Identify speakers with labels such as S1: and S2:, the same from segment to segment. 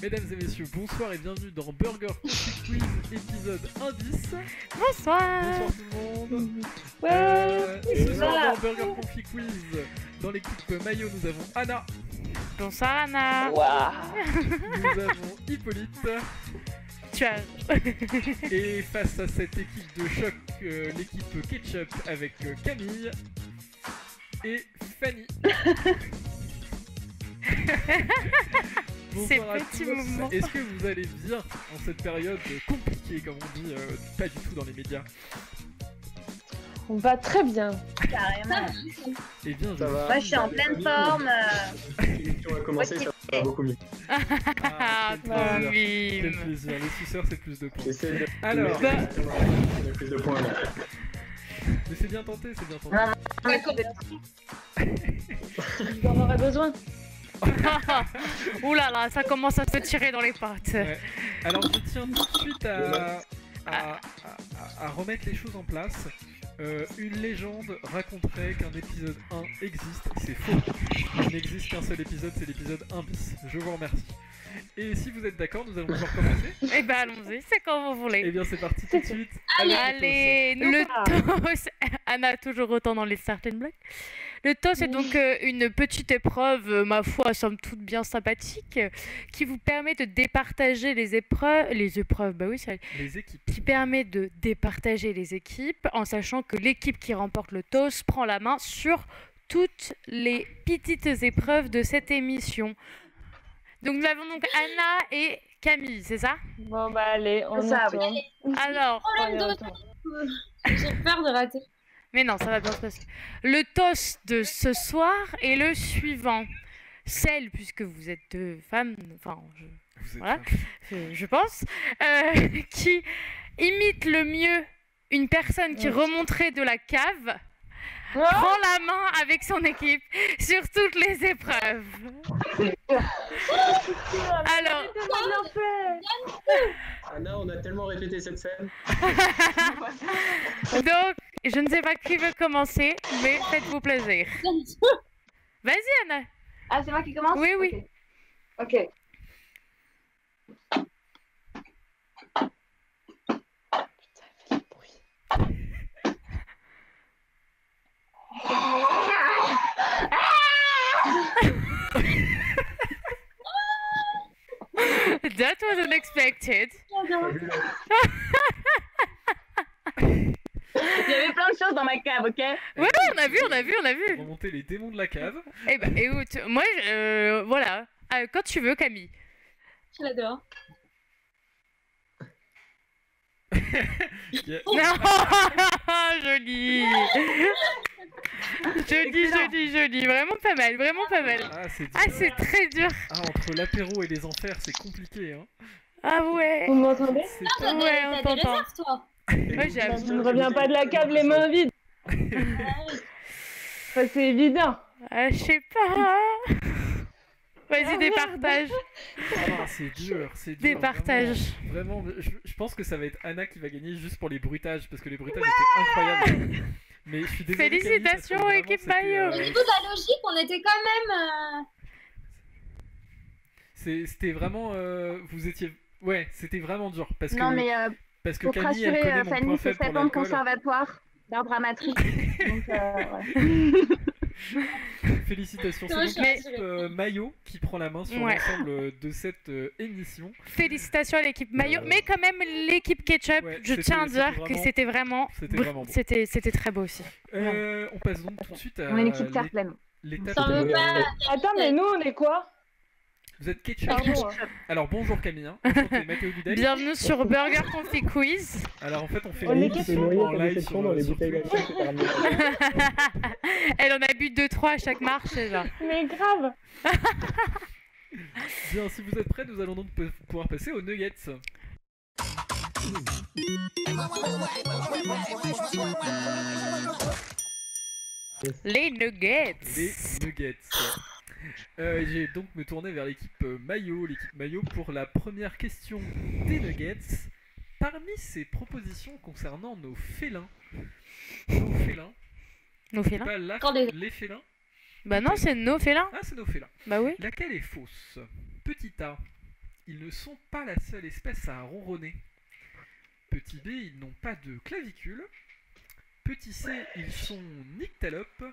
S1: Mesdames et messieurs, bonsoir et bienvenue dans Burger Quiz épisode 1-10.
S2: Bonsoir.
S1: Bonsoir tout le monde. Ce soir dans Burger Confit Quiz, dans l'équipe maillot, nous avons Anna.
S2: Bonsoir Anna.
S1: Nous avons Hippolyte.
S2: Tu as...
S1: Et face à cette équipe de choc, l'équipe Ketchup avec Camille et Fanny.
S2: Ces
S1: Bonsoir à
S2: petits
S1: tous.
S2: moments.
S1: Est-ce que vous allez bien en cette période compliquée, comme on dit, pas du tout dans les médias?
S3: On va très bien.
S4: Carrément.
S1: Eh bien,
S5: Ça va.
S4: Moi, je suis en pleine forme.
S5: On va commencer, ça va beaucoup mieux.
S1: Ah, quel plaisir.
S2: Oui.
S1: Quel plaisir. Les suceurs, c'est plus de points.
S5: J'essaie de
S1: Alors,
S5: mettre plus de points. Là.
S1: mais c'est bien tenté, c'est bien tenté.
S3: J'en aurais besoin.
S2: Ouh là là, ça commence à se tirer dans les pattes.
S1: Ouais. Alors, je tiens tout de suite à remettre les choses en place. Une légende raconterait qu'un épisode 1 existe, c'est faux. Il n'existe qu'un seul épisode, c'est l'épisode 1 bis. Je vous remercie. Et si vous êtes d'accord, nous allons pouvoir commencer.
S2: Eh ben allons-y, c'est quand vous voulez.
S1: Eh bien, c'est parti tout de suite.
S2: Allez, le toast. Anna, toujours autant dans les starting blocks. Le toast est donc une petite épreuve, ma foi, somme toute bien sympathique, qui vous permet de départager les épreuves, bah oui, ça,
S1: Les équipes.
S2: qui permet de départager les équipes en sachant que l'équipe qui remporte le toast prend la main sur toutes les petites épreuves de cette émission. Donc nous avons donc Anna et Camille, c'est ça?
S3: Bon bah allez, on
S4: Ça,
S3: y retourne.
S2: Alors,
S3: On y retourne.
S4: J'ai peur de rater.
S2: mais non, ça va bien se passer. Le toast de ce soir est le suivant. Celle, puisque vous êtes deux femmes, enfin,
S1: Vous êtes
S2: voilà, je pense, qui imite le mieux une personne qui remonterait de la cave, prend la main avec son équipe sur toutes les épreuves. Alors,
S3: Bien fait.
S5: Anna, on a tellement répété cette scène.
S2: donc, je ne sais pas qui veut commencer, mais faites-vous plaisir. Vas-y, Anna.
S4: Ah, c'est moi qui commence?
S2: Oui, oui.
S4: Ok.
S2: That was unexpected.
S4: Il y avait plein de choses dans ma cave, ok?
S2: Oui, on a vu.
S1: Remonter les démons de la cave.
S2: Eh ben, écoute, moi, voilà. Quand tu veux, Camille.
S4: Je l'adore.
S2: Non, joli. Joli. Vraiment pas mal,
S1: Ah, c'est dur.
S2: Ah, c'est très dur.
S1: Ah, entre l'apéro et les enfers, c'est compliqué, hein.
S2: Ah ouais.
S3: Vous m'entendez?
S1: C'est
S2: Ouais, on t'entend.
S4: toi.
S2: Ouais, j'avoue.
S3: Je ne reviens pas de la cave les mains vides. Enfin, c'est évident.
S2: Ah, je sais pas. Vas-y, départage.
S1: Ah, c'est dur.
S2: Départage.
S1: Vraiment, je pense que ça va être Anna qui va gagner juste pour les bruitages, parce que les bruitages étaient incroyables. Mais je suis désolé.
S2: Félicitations,
S1: Camille, parce que
S2: équipe
S1: vraiment,
S2: maillot.
S4: Au niveau de la logique, on était quand même.
S1: C'était vraiment. Vous étiez. Ouais, c'était vraiment dur. Parce
S4: Non,
S1: que,
S4: mais
S1: parce que
S4: pour
S1: Camille, elle
S4: rassurer,
S1: connaît mon
S4: Fanny,
S1: point
S4: c'est
S1: faible
S4: 7
S1: pour
S4: ans de
S1: l'alcool.
S4: conservatoire d'art dramatique. Donc, ouais.
S1: Félicitations.
S4: Ouais,
S1: C'est
S4: je
S1: donc
S4: suis
S1: l'équipe maillot qui prend la main sur
S2: Ouais.
S1: l'ensemble de cette émission.
S2: Félicitations à l'équipe maillot, mais quand même l'équipe ketchup,
S1: Ouais,
S2: je tiens à dire que c'était vraiment
S1: beau.
S2: c'était très beau aussi.
S1: On passe donc tout de suite à
S4: On est une équipe fair-play.
S1: l'étape.
S4: T'en veux pas?
S3: Attends, mais nous on est quoi?
S1: Vous êtes ketchup.
S3: Pardon.
S1: Alors bonjour Camille, hein. Enchanté, Mathéo Dudel.
S2: Bienvenue sur Burger Confit Quiz.
S1: Alors en fait on fait
S3: On
S1: une
S3: est
S1: émission en live sur Twitch.
S2: Elle en a bu 2-3 à chaque marche déjà.
S3: Mais grave.
S1: Bien, si vous êtes prêts, nous allons donc pouvoir passer aux nuggets.
S2: Les nuggets.
S1: Les nuggets. J'ai donc me tourner vers l'équipe maillot, pour la première question des nuggets. Parmi ces propositions concernant nos félins,
S2: Nos félins.
S1: pas
S4: Attendez.
S1: les félins,
S2: Bah non, c'est nos félins.
S1: Ah, c'est nos félins.
S2: Bah oui.
S1: Laquelle est fausse? Petit A. Ils ne sont pas la seule espèce à ronronner. Petit B. Ils n'ont pas de clavicule. Petit C. Ils sont nyctalopes.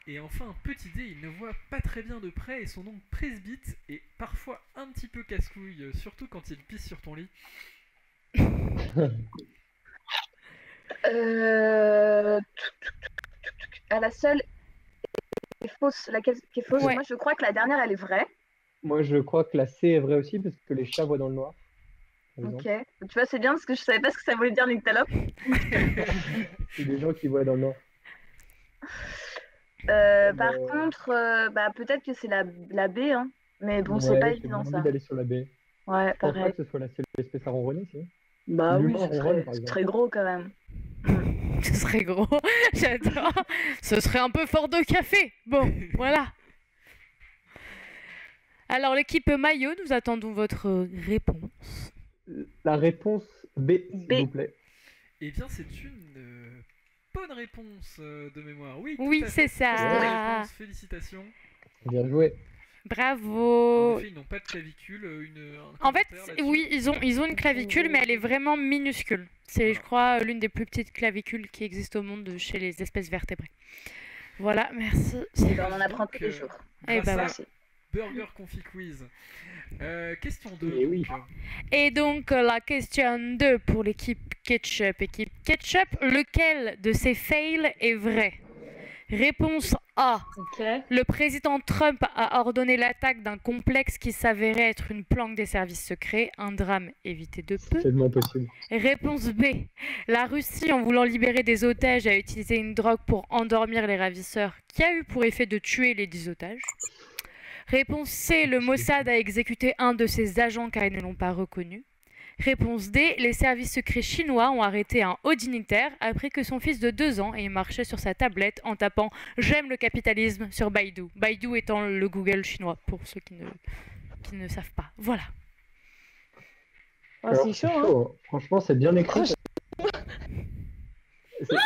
S1: Et enfin, petit D. Ils ne voient pas très bien de près et sont donc presbytes et parfois un petit peu casse-couilles, surtout quand ils pissent sur ton lit.
S4: La seule est fausse. Laquelle qui est fausse?
S2: Ouais.
S4: Moi, je crois que la dernière, elle est vraie.
S6: Moi, je crois que la C est vraie aussi parce que les chats voient dans le noir. par
S4: Ok.
S6: exemple.
S4: Tu vois, c'est bien parce que je savais pas ce que ça voulait dire nyctalope.
S6: C'est des gens qui voient dans le noir.
S4: Par contre, peut-être que c'est la B, hein. Mais bon, c'est
S6: Ouais,
S4: pas
S6: j'ai
S4: évident
S6: envie
S4: ça.
S6: d'aller sur la B.
S4: Ouais,
S6: Je pense pas
S4: pareil.
S6: que ce soit la seule espèce à ronronner, si.
S4: Bah oui,
S6: L'humain
S4: ce
S6: ronronne, par
S4: serait
S6: exemple.
S4: très gros quand même.
S2: Ce serait gros. J'adore. Ce serait un peu fort de café. Bon, voilà. Alors, l'équipe maillot, nous attendons votre réponse.
S6: La réponse B, s'il
S4: B.
S6: vous plaît.
S1: Eh bien, c'est une bonne réponse de mémoire. Oui, tout
S2: Oui,
S1: à
S2: c'est
S1: fait. Bonne
S2: ça.
S1: réponse, félicitations.
S6: Bien joué.
S1: En
S2: Bravo.
S1: effet, ils n'ont pas de clavicule.
S2: En fait, oui, ils ont une clavicule, mais elle est vraiment minuscule. C'est, je crois, l'une des plus petites clavicules qui existent au monde chez les espèces vertébrées. Voilà, merci.
S4: Et ben, on en apprend tous les jours.
S2: Eh ben,
S1: grâce
S2: voilà.
S1: à Burger Confi Quiz. Question 2.
S6: Eh oui.
S2: Et donc, la question 2 pour l'équipe Ketchup. Équipe Ketchup, lequel de ces fails est vrai? Réponse A.
S3: Ok.
S2: Le président Trump a ordonné l'attaque d'un complexe qui s'avérait être une planque des services secrets, un drame évité de peu.
S6: C'est tellement possible.
S2: Réponse B. La Russie, en voulant libérer des otages, a utilisé une drogue pour endormir les ravisseurs qui a eu pour effet de tuer les 10 otages. Réponse C. Le Mossad a exécuté un de ses agents car ils ne l'ont pas reconnu. Réponse D. Les services secrets chinois ont arrêté un haut dignitaire après que son fils de 2 ans ait marché sur sa tablette en tapant « J'aime le capitalisme » sur Baidu. Baidu étant le Google chinois, pour ceux qui ne savent pas. Voilà.
S3: Oh,
S6: Alors,
S3: c'est chaud, hein.
S6: hein. Franchement, c'est bien écrit.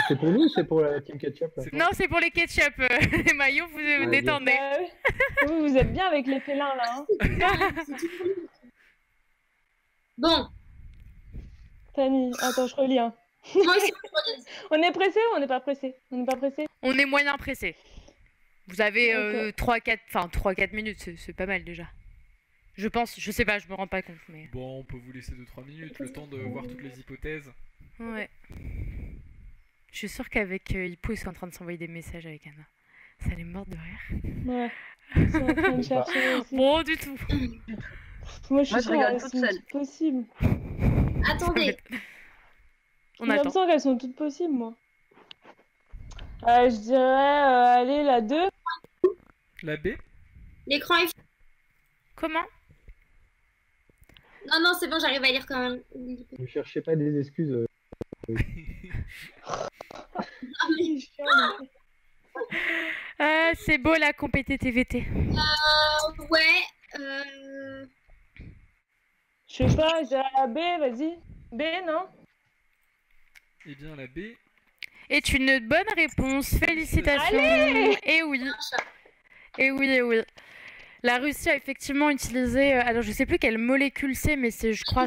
S6: C'est pour nous ou c'est pour la team Ketchup là
S1: C'est
S2: Non, c'est pour les ketchup. Les maillots, vous vous
S6: ok.
S2: détendez.
S3: Bah ouais. Vous êtes bien avec les félins là. Hein.
S4: Bon,
S3: Tani, attends, je relis. Hein.
S4: moi aussi,
S3: On est pressé ou on n'est pas pressé? On n'est pas pressé?
S2: On est moyen pressé. Vous avez
S3: Ok.
S2: 3-4 minutes, c'est pas mal déjà. Je pense, je sais pas, je me rends pas compte, mais...
S1: Bon, on peut vous laisser 2-3 minutes, le temps de voir toutes les hypothèses.
S2: Ouais. Je suis sûre qu'avec Hippo, ils sont en train de s'envoyer des messages avec Anna. Ça les mord de rire.
S3: Ouais. Ils sont en train de chercher aussi.
S2: Bon, du tout.
S3: Moi, je suis
S4: Moi, je
S3: sûre
S4: rigole
S3: qu'elles
S4: toute
S3: sont
S4: seule.
S3: toutes possibles.
S4: attendez.
S2: On
S3: J'ai
S2: attend.
S3: l'impression qu'elles sont toutes possibles, moi. Je dirais, allez, la 2.
S1: La B.
S4: L'écran est...
S2: Comment?
S4: Non, non, c'est bon, j'arrive à lire quand même.
S6: Ne cherchez pas des excuses.
S2: C'est beau la compétitivité.
S4: Ouais,
S3: Je sais pas, je dirais la B, vas-y. B, non?
S1: Eh bien, la B.
S2: Est une bonne réponse. Félicitations. Et oui. Et oui, et oui. La Russie a effectivement utilisé, alors je sais plus quelle molécule c'est, mais c'est, je crois,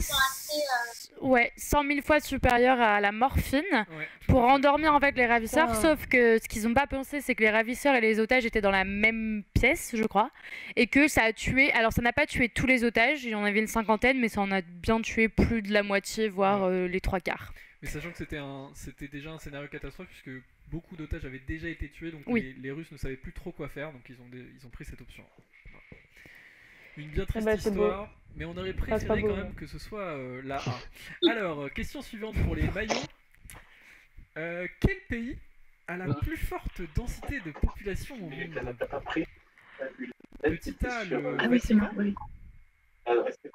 S2: ouais, 100 000 fois supérieur à la morphine
S1: Ouais.
S2: pour endormir en fait les ravisseurs.
S3: Putain.
S2: Sauf que ce qu'ils n'ont pas pensé, c'est que les ravisseurs et les otages étaient dans la même pièce, je crois, et que ça a tué. Alors ça n'a pas tué tous les otages, il y en avait une cinquantaine, mais ça en a bien tué plus de la moitié, voire les 3/4.
S1: Mais sachant que c'était déjà un scénario catastrophe, puisque beaucoup d'otages avaient déjà été tués, donc
S2: Oui.
S1: les Russes ne savaient plus trop quoi faire, donc ils ont pris cette option. Voilà. Une bien triste
S3: bah, c'est beau.
S1: histoire, mais on aurait
S3: c'est
S1: préféré
S3: pas beau,
S1: quand
S3: ouais.
S1: même que ce soit la A. Alors, question suivante pour les maillots. Quel pays a la plus forte densité de population au monde? Petit A, le
S4: Ah oui, c'est moi,
S1: Vatican.
S4: oui.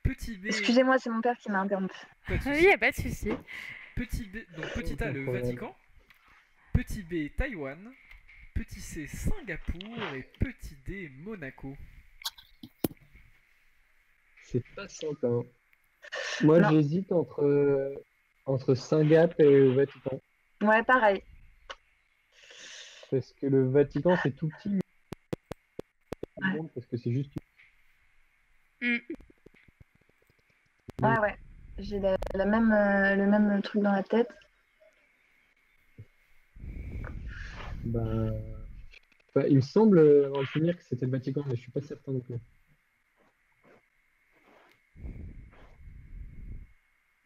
S1: Petit B,
S4: Excusez-moi, c'est mon père qui m'a interrompu.
S1: pas de
S2: Il
S1: souci.
S2: n'y a pas de souci.
S1: Petit B, donc petit A, le
S6: Aucun problème.
S1: Vatican. Petit B, Taïwan. Petit C, Singapour. Et petit D, Monaco.
S6: C'est pas simple. Hein. Moi,
S4: Non.
S6: j'hésite entre Singapour et le Vatican.
S4: Ouais, pareil.
S6: Parce que le Vatican, c'est tout petit. Parce que c'est juste.
S4: Ouais. J'ai le même truc dans la tête.
S6: Ben, enfin, il me semble avoir le souvenir que c'était le Vatican, mais je suis pas certain non plus.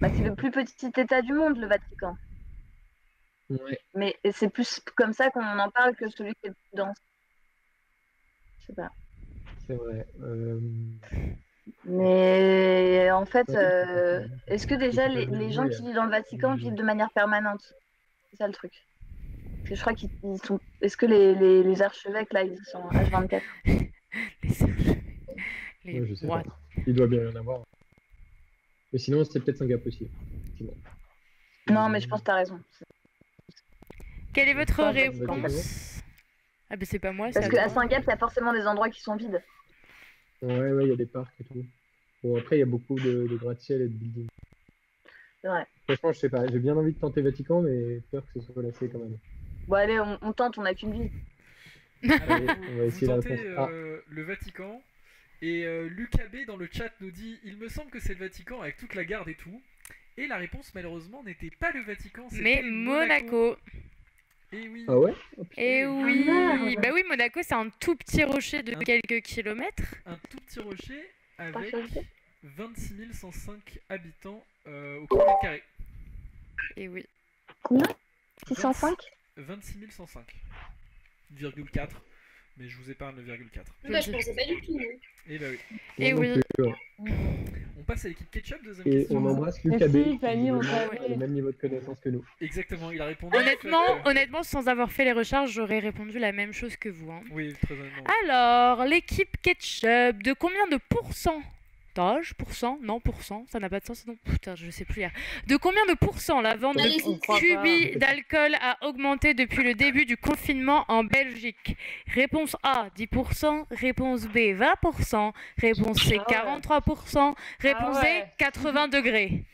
S4: Bah, c'est le plus petit état du monde, le Vatican.
S6: Ouais.
S4: Mais c'est plus comme ça qu'on en parle que celui qui est le plus dense. Je sais pas.
S6: C'est vrai.
S4: Mais en fait,
S6: Ouais.
S4: est-ce que déjà
S6: C'est pas
S4: les gens
S6: nouveau,
S4: qui vivent dans le Vatican vivent de manière permanente? C'est ça le truc. Parce que je crois qu'ils sont. Est-ce que les archevêques là, ils sont H24?
S2: Les archevêques. Les
S6: Ouais, je sais
S2: what?
S6: pas. Il doit bien y en avoir. Mais sinon, c'est peut-être un gap aussi. Effectivement.
S4: Non, mais je pense que t'as raison.
S2: Quelle est votre
S4: Pas
S2: réponse? Ah bah c'est pas moi,
S4: Parce
S2: c'est
S4: qu'à
S2: à toi.
S4: Saint-Gap, il y a forcément des endroits qui sont vides.
S6: Ouais, il y a des parcs et tout. Bon, après, il y a beaucoup de gratte-ciel et de buildings.
S4: C'est vrai.
S6: Franchement, je sais pas. J'ai bien envie de tenter Vatican, mais peur que ce soit lassé quand même.
S4: Bon, allez, on tente, on n'a qu'une vie.
S6: Allez, on va
S1: Vous
S6: essayer la
S1: tentez
S6: réponse A.
S1: le Vatican. Et l'UKB dans le chat nous dit il me semble que c'est le Vatican avec toute la garde et tout. Et la réponse malheureusement n'était pas le Vatican, c'était
S2: Mais Monaco.
S1: Et oui.
S6: Ah ouais?
S2: Et oui,
S4: merde.
S2: bah oui, Monaco c'est un tout petit rocher de quelques kilomètres.
S1: Un tout petit rocher avec
S4: Parfait.
S1: 26 105 habitants au kilomètre carré.
S2: Et oui.
S4: Combien 605
S1: 26 105. 1,4. Mais je vous épargne le 0,4.
S7: Bah, je pensais pas du tout.
S1: Et bah oui.
S2: Et
S6: Moi non
S2: oui.
S6: plus, ouais.
S1: On passe à l'équipe ketchup, deuxième
S6: Et
S1: question.
S6: on embrasse
S3: Merci,
S6: l'UKB.
S3: Fanny, on
S6: visiblement,
S3: savait.
S6: a le même niveau de connaissance que nous.
S1: Exactement, il a répondu.
S2: Honnêtement, sans avoir fait les recherches, j'aurais répondu la même chose que vous. Hein.
S1: Oui, très honnêtement.
S2: Alors, l'équipe ketchup, de combien de pourcentage? Non, pourcent, ça n'a pas de sens, non. Putain, je sais plus hier. De combien de pourcents la vente
S7: Allez,
S3: on
S2: de
S3: croit
S2: cubis d'alcool a augmenté depuis le début du confinement en Belgique? Réponse A, 10%. Réponse B, 20%. Réponse C,
S3: Ah ouais.
S2: 43%. Réponse
S3: Ah ouais.
S2: D, 80 degrés.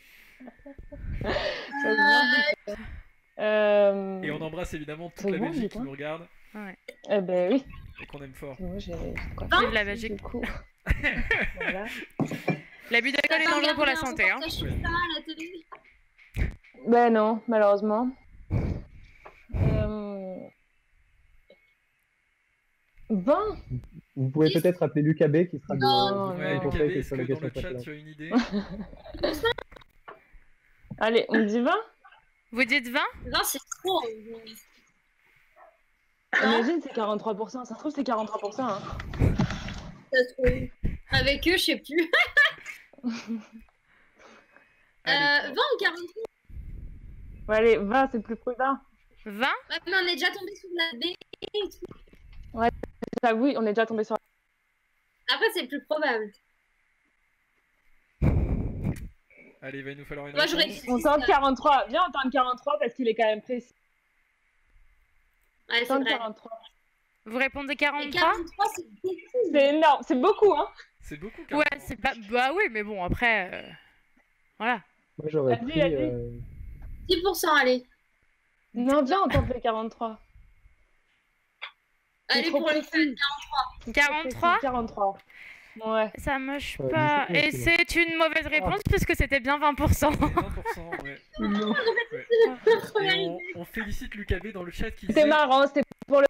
S1: Et on embrasse évidemment toute
S3: C'est
S1: la
S3: bon,
S1: Belgique
S3: dis
S1: qui
S3: donc.
S1: nous regarde
S3: Eh ben oui.
S1: et qu'on aime fort.
S3: Moi, j'ai quoi.
S2: Vive la Belgique.
S3: Du coup. Voilà.
S2: L'abus d'alcool est dangereux pour la santé. Hein.
S7: Sur ça à la télé.
S3: Ben non, malheureusement. 20.
S6: Vous pouvez peut-être appeler l'UKB qui sera
S3: Non,
S6: de
S1: Ouais,
S3: non.
S6: conseil
S1: Lucas, est-ce
S6: sur
S1: que
S6: la
S1: dans
S6: question
S1: le chat
S6: précédente.
S1: tu as une idée?
S3: Allez, on dit 20.
S2: Vous dites 20?
S7: Non, c'est trop.
S3: Imagine, c'est 43%. Ça se trouve, c'est 43%. Hein.
S7: Ça se trouve. Avec eux, je sais plus.
S1: Allez.
S7: 20 ou 40?
S3: Ouais, allez, 20, c'est plus prudent.
S2: 20?
S7: Ouais, mais on est déjà tombé sur la B et tout.
S3: Ça, oui, on est déjà tombé sur.
S7: Après, c'est plus probable.
S1: Allez, il va nous falloir une
S7: Moi, j'aurais
S1: réponse.
S7: dit
S3: On tente 43. Viens, on tente 43 parce qu'il est quand même précis.
S7: Ouais,
S3: On
S7: c'est
S3: tente
S7: vrai.
S3: 43.
S2: Vous répondez
S7: Mais
S2: 43?
S7: 43, c'est beaucoup.
S3: C'est énorme. C'est beaucoup, hein.
S1: C'est beaucoup quand
S2: Ouais,
S1: même.
S2: c'est pas. Bah oui, mais bon, après. Voilà.
S6: Moi, j'aurais
S3: Vas-y,
S6: pris.
S3: vas-y.
S7: 10%, allez.
S3: Non, viens, on tente les 43. C'est
S7: Allez,
S3: trop
S7: pour le
S3: précis.
S7: fun.
S2: 43?
S3: 43. Ouais.
S2: Ça moche
S6: Ouais,
S2: pas.
S6: mais c'est
S2: Et
S6: bon,
S2: c'est une mauvaise réponse puisque c'était bien 20%.
S1: C'est 20%, ouais. Et on félicite l'UKB dans le chat qui
S3: C'était
S1: disait
S3: marrant, c'était pour le.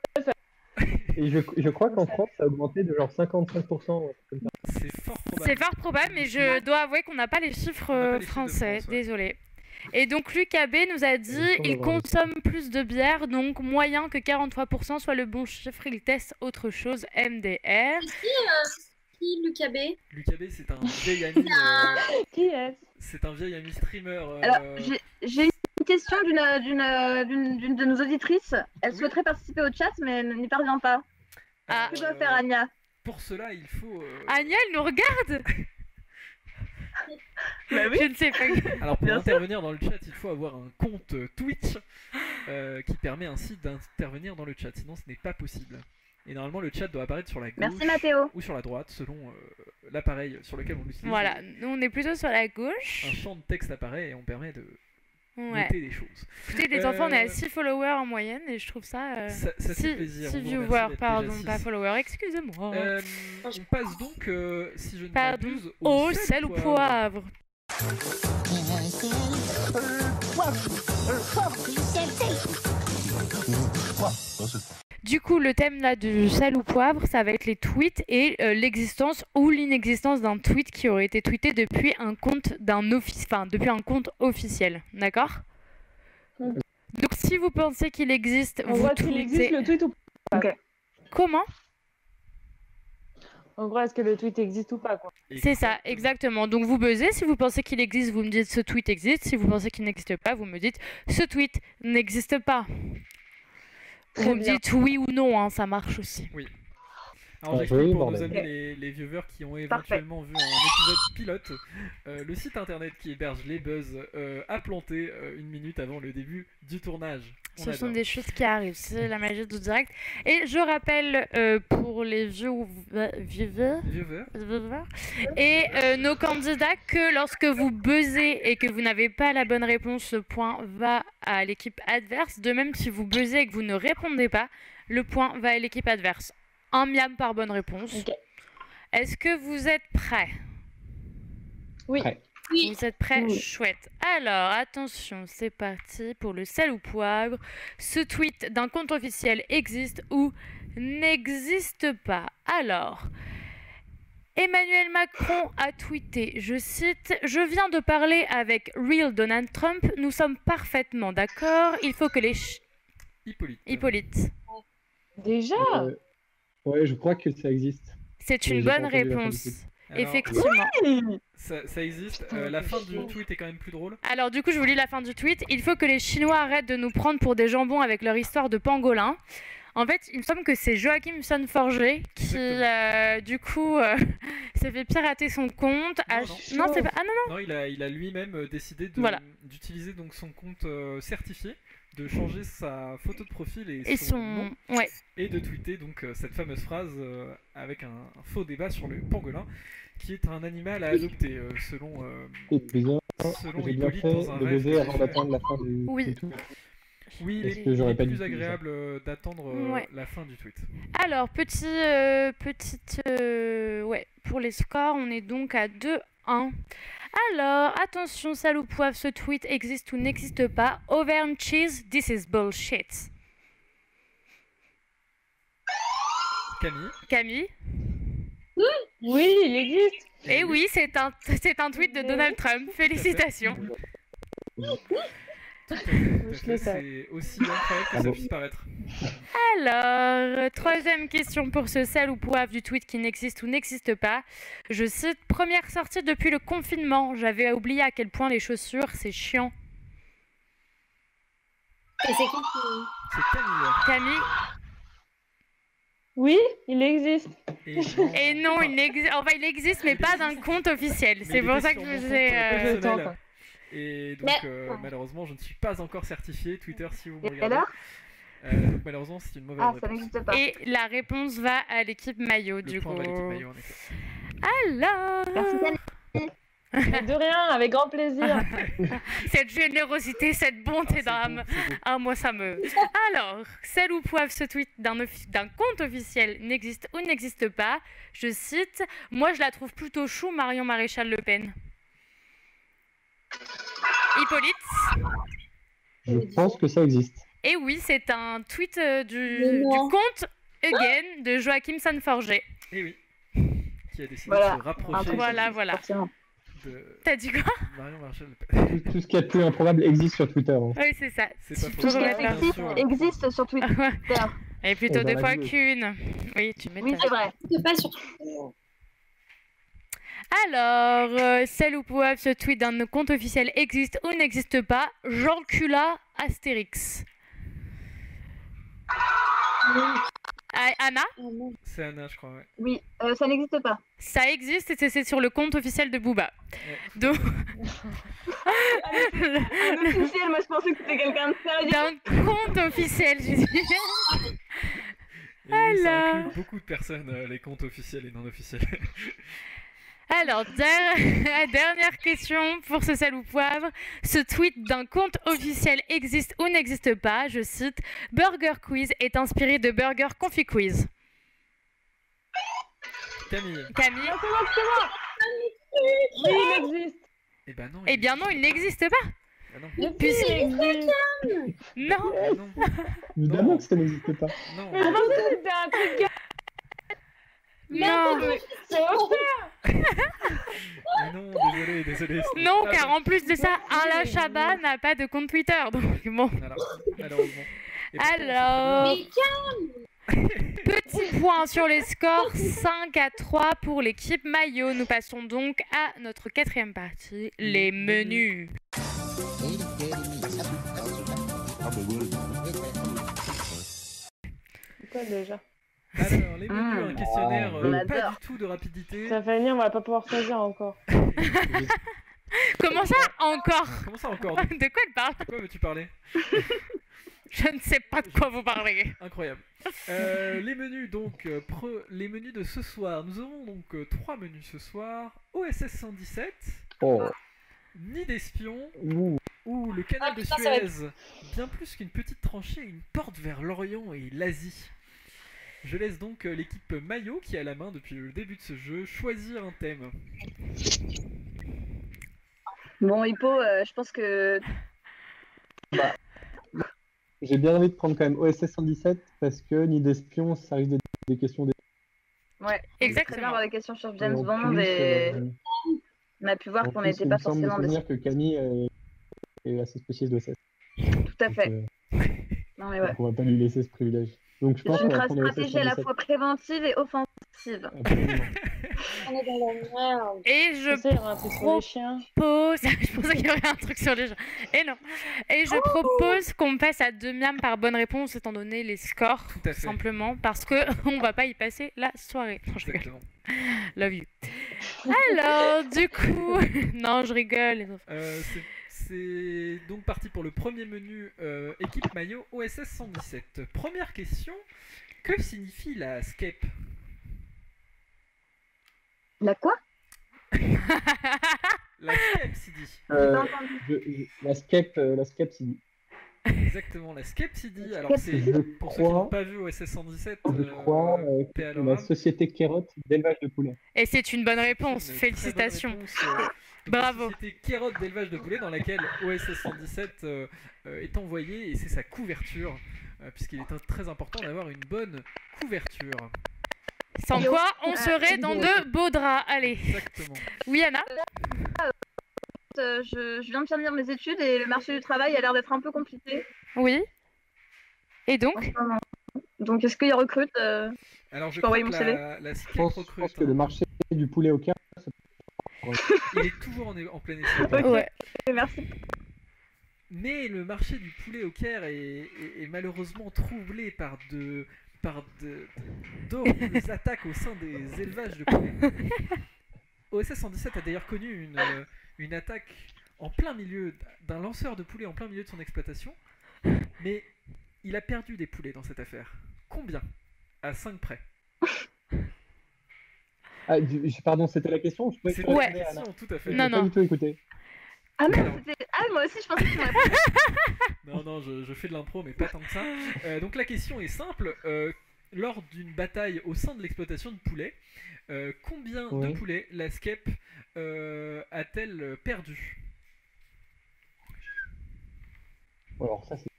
S6: Et je crois qu'en France, ça a augmenté de genre 55%. ou un truc comme ça.
S1: c'est fort probable.
S2: C'est fort probable, mais je dois avouer qu'on n'a pas les chiffres
S1: On n'a pas les chiffres de
S2: français.
S1: France, ouais.
S2: Désolé. Et donc l'UKB nous a dit
S6: Il semble
S2: il
S6: avoir
S2: consomme plus de bière, donc moyen que 43% soit le bon chiffre. Il teste autre chose, MDR.
S7: Qui, l'UKB?
S1: L'UKB, c'est un vieil ami.
S3: Qui est-ce?
S1: C'est un vieil ami streamer.
S4: Alors, j'ai une question d'une de nos auditrices. Elle
S1: Oui.
S4: souhaiterait participer au chat, mais elle n'y parvient pas.
S2: Ah.
S4: Que doit faire Anya?
S1: Pour cela, il faut.
S2: Anya, elle nous regarde.
S3: Bah oui.
S2: Je ne sais pas.
S1: Alors pour
S4: Bien sûr.
S1: intervenir dans le chat, il faut avoir un compte Twitch qui permet ainsi d'intervenir dans le chat. Sinon, ce n'est pas possible. Et normalement, le chat doit apparaître sur la gauche
S4: Merci Mathéo.
S1: ou sur la droite, selon l'appareil sur lequel on l'utilise.
S2: Voilà, nous on est plutôt sur la
S1: Un
S2: gauche.
S1: champ de texte apparaît et on permet de
S2: Ouais.
S1: noter des choses.
S2: Écoutez, les enfants, on est à 6 followers en moyenne et je trouve ça.
S1: Ça fait plaisir.
S2: 6
S1: on vous remercie
S2: viewers,
S1: d'être
S2: pardon,
S1: déjà
S2: pas
S1: six.
S2: followers, excusez-moi.
S1: On passe donc, si je ne
S2: Pardon,
S1: m'abuse,
S2: au sel ou poivre. Du coup, le thème là du sel ou poivre, ça va être les tweets et l'existence ou l'inexistence d'un tweet qui aurait été tweeté depuis un compte depuis un compte officiel, d'accord?
S3: Mm.
S2: Donc, si vous pensez qu'il existe,
S3: On
S2: vous
S3: voit qu'il existe
S2: tweetez.
S3: le tweet ou pas.
S4: Ok.
S2: Comment?
S3: En gros, est-ce que le tweet existe ou pas, quoi.
S2: C'est ça, exactement. Donc vous buzzez, si vous pensez qu'il existe, vous me dites ce tweet existe. Si vous pensez qu'il n'existe pas, vous me dites ce tweet n'existe pas.
S3: Très
S2: Vous me
S3: bien.
S2: dites oui ou non, hein, ça marche aussi.
S1: Alors
S6: Ah,
S1: j'explique
S6: oui,
S1: pour nos
S6: bordel.
S1: amis les viewers qui ont éventuellement vu un épisode pilote, le site internet qui héberge les buzz a planté 1 minute avant le début du tournage. On
S2: Ce sont
S1: adore.
S2: des choses qui arrivent, c'est la magie du direct. Et je rappelle pour les viewers
S1: Viewers,
S2: et nos candidats que lorsque vous buzzez et que vous n'avez pas la bonne réponse, le point va à l'équipe adverse. De même, si vous buzzez et que vous ne répondez pas, le point va à l'équipe adverse. 1 miam par bonne réponse.
S3: Ok.
S2: Est-ce que vous êtes prêts?
S3: Oui.
S6: Prêt.
S7: Oui.
S2: Vous êtes prêts?
S3: Oui.
S2: Chouette. Alors, attention, c'est parti pour le sel ou poivre. Ce tweet d'un compte officiel existe ou n'existe pas? Alors, Emmanuel Macron a tweeté, je cite, « Je viens de parler avec Real Donald Trump, nous sommes parfaitement d'accord, il faut que les...
S1: Hippolyte.
S2: Hippolyte.
S3: Déjà
S6: Ouais, je crois que ça existe.
S2: C'est une
S6: j'ai pas
S2: bonne
S6: entendu la fin du
S2: réponse.
S6: tweet.
S1: Alors,
S2: Effectivement.
S1: ça existe. La fin du tweet est quand même plus drôle.
S2: Alors du coup, je vous lis la fin du tweet. Il faut que les Chinois arrêtent de nous prendre pour des jambons avec leur histoire de pangolin. En fait, il me semble que c'est Joachim Sonforger qui, du coup, s'est fait pirater son compte.
S1: Non,
S2: C'est pas... Ah non,
S1: Non, il a lui-même décidé
S2: Voilà.
S1: d'utiliser donc son compte certifié, de changer sa photo de profil et
S2: et
S1: son nom,
S2: Ouais.
S1: et de tweeter donc cette fameuse phrase avec un faux débat sur le pangolin, qui est un animal à adopter selon
S6: C'est bizarre.
S1: selon
S6: J'ai bien
S1: Hippolyte
S6: fait
S1: dans un
S6: de
S1: rêve.
S6: baiser
S1: que
S6: avant
S1: j'ai fait.
S6: d'attendre la fin du
S2: Oui.
S6: tout.
S1: Oui,
S6: Parce
S1: il
S6: que
S1: est
S6: j'aurais pas
S1: plus
S6: dû faire ça.
S1: agréable d'attendre
S2: Ouais.
S1: la fin du tweet.
S2: Alors, ouais, pour les scores, on est donc à 2-1. Alors, attention, sale ou poivre, ce tweet existe ou n'existe pas. Auvergne cheese, this is bullshit.
S1: Camille,
S2: Camille?
S3: Oui, il existe.
S2: Eh oui, c'est un tweet de Donald Trump. Félicitations.
S1: tout à
S3: Je
S1: fait,
S3: le sais.
S1: c'est aussi incroyable que ça
S6: Bravo.
S1: puisse paraître.
S2: Alors, troisième question pour ce sel ou poivre du tweet qui n'existe ou n'existe pas. Je cite, première sortie depuis le confinement. J'avais oublié à quel point les chaussures, c'est chiant.
S7: Et c'est qui qui...
S1: C'est Camille.
S2: Camille?
S3: Oui, il existe.
S1: Et non,
S2: Et non, il existe, mais pas d'un compte officiel.
S1: Mais
S2: C'est
S1: il
S2: pour
S1: était
S2: ça que
S1: sur
S2: je
S1: mon
S2: faisais...
S1: compte
S3: Je
S1: personnel.
S3: tente.
S1: Et donc,
S7: Mais-
S1: malheureusement, je ne suis pas encore certifié. Twitter, si vous me
S4: Et
S1: regardez.
S4: alors
S1: Donc, malheureusement, c'est une mauvaise
S4: Ah, ça
S1: réponse.
S4: n'existe pas.
S2: Et la réponse va à l'équipe maillot,
S1: Le
S2: du
S1: point
S2: coup.
S1: va à l'équipe maillot, en effet.
S2: Alors,
S4: Merci Camille.
S3: De rien, avec grand plaisir.
S2: cette générosité, cette bonté
S1: Ah,
S2: d'âme.
S1: c'est beau, c'est beau.
S2: Ah, moi, ça me... Alors, sel ou poivre, ce tweet d'un compte officiel n'existe ou n'existe pas. Je cite, « Moi, je la trouve plutôt chou, Marion Maréchal Le Pen. » Hippolyte?
S6: Je pense que ça existe.
S2: Et oui, c'est un tweet
S7: Mais
S2: du
S7: non.
S2: compte Again de Joachim Sonforger.
S1: Et oui. Qui a décidé
S4: Voilà.
S1: de se rapprocher
S2: Voilà.
S4: Forcément.
S1: de
S2: T'as dit quoi?
S1: Marion Maréchal Le Pen.
S6: Tout ce qui est plus improbable existe sur Twitter. hein.
S2: Oui, c'est ça.
S1: C'est pas
S2: Tu
S1: faux.
S2: peux
S4: Tout ce qui
S2: remettre la-
S1: Bien
S4: existe,
S1: sûr.
S4: existe sur Twitter.
S2: Et plutôt
S6: Oh,
S2: deux
S6: dans
S2: fois
S6: la vie,
S2: qu'une. Oui, tu m'étonnes.
S4: Oui, c'est vrai.
S7: C'est pas sur...
S2: Alors, sel ou poivre, ce tweet d'un compte officiel existe ou n'existe pas. Jean Cula Astérix. Anna,
S1: C'est Anna, je crois, ouais.
S4: Oui, ça n'existe pas.
S2: ça existe et c'est sur le compte officiel de Booba.
S1: Ouais.
S2: Donc,
S4: Un officiel, moi je pensais que c'était quelqu'un de sérieux.
S2: d'un compte officiel, j'ai dit.
S1: Et oui, ça
S2: Alors.
S1: inclut beaucoup de personnes, les comptes officiels et non officiels.
S2: Alors, dernière question pour ce sel ou poivre. Ce tweet d'un compte officiel existe ou n'existe pas. Je cite, Burger Quiz est inspiré de Burger Confit Quiz.
S1: Camille.
S2: Camille?
S3: Oui, il existe.
S1: Eh ben non.
S2: Eh bien non, il n'existe pas.
S1: Ah non.
S3: Mais
S2: Puis-
S3: si, il existe.
S2: Non.
S1: Ah non.
S6: Évidemment que ça n'existe pas.
S1: Non.
S3: Mais je pensais que c'était un truc.
S2: Non.
S3: C'est offert.
S1: Mais non, désolé. c'était
S2: Non,
S1: pas
S2: car
S1: bon.
S2: en plus de ça, Alain Chabat n'a pas de compte Twitter. Donc bon.
S1: Voilà, malheureusement. Et pourtant,
S2: Alors,
S7: Mais
S2: petit point sur les scores, 5-3 pour l'équipe maillot. Nous passons donc à notre quatrième partie, les menus.
S3: C'est quoi déjà?
S1: Alors, les menus, un questionnaire
S4: on
S1: pas
S4: adore.
S1: du tout de rapidité.
S3: Ça fait venir, on va pas pouvoir choisir encore.
S2: Comment ça encore?
S1: Comment ça encore?
S2: De quoi elle parle?
S1: De quoi veux-tu parler?
S2: Je ne sais pas de quoi vous parlez.
S1: Incroyable. Les menus donc, les menus de ce soir. Nous aurons donc 3 menus ce soir. OSS 117,
S6: Oh.
S1: Nid d'espion
S6: Ouh.
S1: ou le canal
S7: Ah,
S1: de
S7: putain, ça va être-
S1: Suez. Bien plus qu'une petite tranchée, une porte vers l'Orient et l'Asie. Je laisse donc l'équipe maillot qui a la main depuis le début de ce jeu choisir un thème.
S4: Bon, Hippo, je pense que
S6: J'ai bien envie de prendre quand même OSS 117 parce que ni d'espion, ça risque d'être des questions.
S4: ouais, très bien
S2: Exactement.
S4: avoir des questions sur
S6: Et
S4: James
S6: en
S4: Bond
S6: plus,
S4: et on a pu voir
S6: en
S4: qu'on
S6: plus,
S4: n'était
S6: il
S4: pas
S6: me semble me
S4: forcément dessus.
S6: souvenir que Camille est assez spécialiste d'OSS.
S4: Tout à fait.
S6: Donc,
S4: Non mais ouais.
S6: donc on va pas lui laisser ce privilège. Donc je
S4: C'est
S6: pense
S4: une
S6: qu'on va prendre OSS
S4: stratégie à la
S6: 117.
S4: fois préventive et offensive.
S6: Absolument.
S7: on est dans la merde.
S2: Et
S3: Je
S2: je
S3: sais, il y aura un truc sur les chiens.
S2: propose... Je pensais qu'il y aurait un truc sur les gens. Et non. Et je propose qu'on passe à 2 miams par bonne réponse étant donné les scores.
S1: Tout à fait.
S2: Simplement parce que on va pas y passer la soirée. Non, je rigole.
S1: Exactement.
S2: Love you. Alors, du coup... Non, je rigole. les enfants.
S1: C'est donc parti pour le premier menu équipe maillot OSS 117. Première question, que signifie la SCEP?
S4: La quoi?
S1: La SCEP, Sidi.
S4: J'ai pas entendu.
S6: La SCEP, c'est
S1: Exactement, la SCEP, Sidi. Alors c'est
S6: je
S1: pour ceux qui n'ont
S6: crois,
S1: pas vu OSS 117,
S6: je crois
S1: paix à
S6: que
S1: leur
S6: la
S1: âme.
S6: société Kérot d'élevage de poulets.
S2: Et c'est une bonne réponse.
S1: Une très bonne
S2: Félicitations.
S1: réponse, donc
S2: Bravo.
S1: La société Kérot d'élevage de poulets dans laquelle OSS 117 est envoyé et c'est sa couverture, puisqu'il est très important d'avoir une bonne couverture.
S2: Sans
S4: Yo.
S2: quoi, on serait dans de beaux draps. Allez.
S1: Exactement.
S2: Oui, Anna?
S4: Je viens de finir mes études et le marché du travail a l'air d'être un peu compliqué
S2: Oui. Et
S4: en
S2: donc?
S4: ce moment. Donc est-ce qu'ils recrutent
S1: Alors je
S4: peux
S1: crois
S4: envoyer
S1: que
S4: mon CV
S1: la
S6: Je
S1: SCEP
S6: pense
S1: recrute.
S6: que le marché du poulet au Caire,
S1: Il est toujours en plein essai.
S4: Ok.
S2: Ouais.
S4: Merci.
S1: Mais le marché du poulet au Caire est malheureusement troublé par d'horribles attaques au sein des élevages de poulets. OSS 117 a d'ailleurs connu une attaque en plein milieu d'un lanceur de poulets en plein milieu de son exploitation, mais il a perdu des poulets dans cette affaire. Combien? À 5 près.
S6: Ah, pardon, c'était la question? Je
S1: C'est
S6: peux
S2: Ouais.
S1: une question, tout à fait.
S6: J'ai
S2: Non,
S6: pas
S2: non.
S6: du tout écouté.
S4: Ah
S1: Alors.
S4: merde, c'était... Ah moi aussi je pensais que tu m'aurais
S1: Non, je fais de l'impro, mais pas tant que ça. Donc la question est simple. Lors d'une bataille au sein de l'exploitation de poulets, combien
S6: Oui.
S1: de poulets la SCEP a-t-elle perdu?
S6: Alors ça, c'est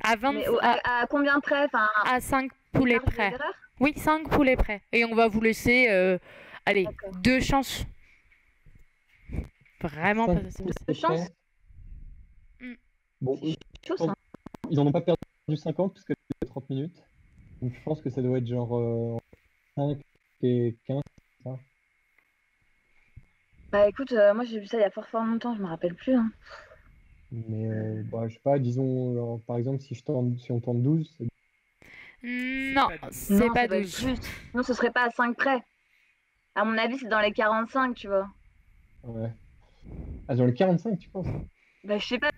S2: À 20...
S4: Mais à combien près? Enfin,
S2: à 5 poulets
S4: marge
S2: près.
S4: d'erreur.
S2: Oui, 5 poulets près. Et on va vous laisser, allez,
S4: D'accord.
S2: 2 chances. Vraiment pas.
S4: De chance.
S2: Mm.
S6: Bon,
S4: Chaud, ça.
S6: ils en ont pas perdu 50 puisque c'est 30 minutes. Donc je pense que ça doit être genre 5 et 15.
S4: Bah écoute, moi j'ai vu ça il y a fort longtemps, je me rappelle plus. Hein.
S6: Mais bah, je sais pas, disons, genre, par exemple, si on tente 12, c'est
S2: Non,
S1: pas 12.
S2: c'est
S4: Non,
S2: pas
S4: ça doit être
S2: 12.
S4: juste. Sinon ce serait pas à 5 près. À mon avis c'est dans les 45, tu vois.
S6: ouais. Ah, genre les 45, tu penses?
S4: Bah je sais pas.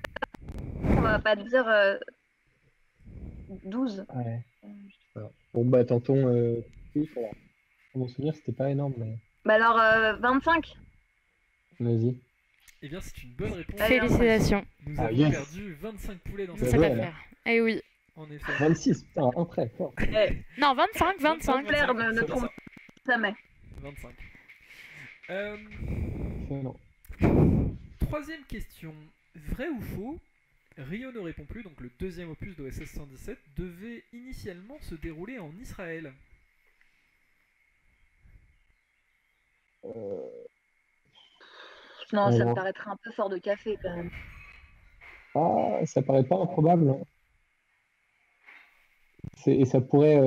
S4: On va pas dire 12.
S6: Ouais. Je sais pas. Bon, bah tentons. Oui, voilà. Pour mon souvenir, c'était pas énorme, mais.
S4: Bah alors, 25.
S6: Vas-y.
S1: Eh bien, c'est une bonne réponse.
S4: Allez,
S2: Félicitations.
S1: Nous
S6: Ah,
S1: avons
S6: yes.
S1: perdu 25 poulets dans
S6: C'est
S2: C'est
S1: cette
S6: vrai,
S1: game.
S2: l'affaire. Eh oui.
S1: En effet.
S6: 26, putain, un trait, fort.
S2: Non, 25, 25.
S4: Claire, ne
S1: c'est
S4: trompe
S1: ça.
S4: jamais.
S1: 25.
S6: Excellent.
S1: Troisième question. Vrai ou faux? Rio ne répond plus, donc le deuxième opus d'OSS 117 devait initialement se dérouler en Israël.
S4: Non, ça me
S6: Alors.
S4: paraîtrait un peu fort de café quand même.
S6: Ah, ça paraît pas improbable. Hein. Et ça pourrait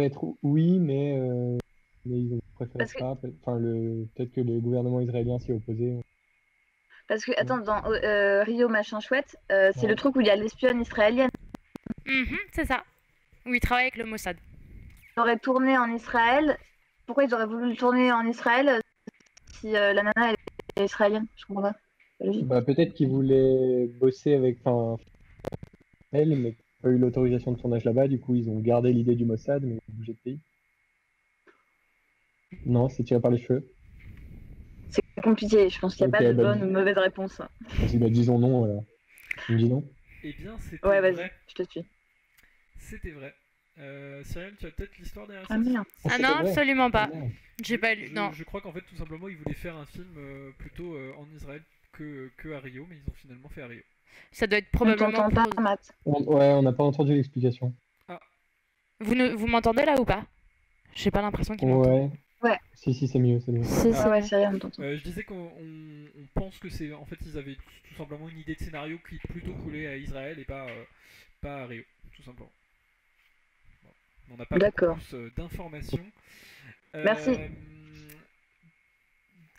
S6: être oui, mais ils ont préféré
S4: Parce que-
S6: pas. Enfin, peut-être que le gouvernement israélien s'y est opposé.
S4: Parce que, attends, dans Rio machin chouette, c'est
S6: Ouais.
S4: le truc où il y a l'espionne israélienne.
S2: C'est ça. Où il travaille avec le Mossad.
S4: Ils auraient tourné en Israël. Pourquoi ils auraient voulu le tourner en Israël si la nana elle est israélienne? Je comprends pas. C'est logique.
S6: Bah, peut-être qu'ils voulaient bosser avec elle, mais pas eu l'autorisation de tournage là-bas. Du coup, ils ont gardé l'idée du Mossad, mais ils ont bougé de pays. Non, c'est tiré par les cheveux.
S4: C'est compliqué. Je pense qu'il n'y a
S6: Ok,
S4: pas de
S6: bah,
S4: bonne ou de mauvaise réponse.
S6: Vas-y, bah, disons non. Voilà. Tu me dis non?
S1: Eh bien, c'était
S4: Ouais, vas-y,
S1: vrai.
S4: je te suis.
S1: C'était vrai. Cyril, tu as peut-être l'histoire derrière
S4: Ah
S1: ça?
S4: merde.
S2: Ah
S6: c'était
S2: non,
S6: vrai.
S2: absolument pas.
S6: Ah, merde.
S2: J'ai pas lu. Non.
S1: Je crois qu'en fait, tout simplement, ils voulaient faire un film plutôt en Israël que à Rio, mais ils ont finalement fait à Rio.
S2: Ça doit être
S4: On
S2: probablement.
S4: t'entend pas,
S2: pour-
S4: Matt.
S6: Ouais, on n'a pas entendu l'explication.
S2: Vous m'entendez là ou pas? J'ai pas l'impression qu'il m'entend.
S6: Ouais.
S4: Ouais.
S6: Si, c'est mieux, c'est mieux.
S2: C'est
S4: Ah
S2: ça.
S4: ouais, Cyril, on t'entend.
S1: Je disais qu'on pense que c'est. En fait, ils avaient tout simplement une idée de scénario qui plutôt coulait à Israël et pas à Rio, tout simplement. Bon. On n'a pas
S4: D'accord.
S1: beaucoup plus d'informations.
S4: Merci.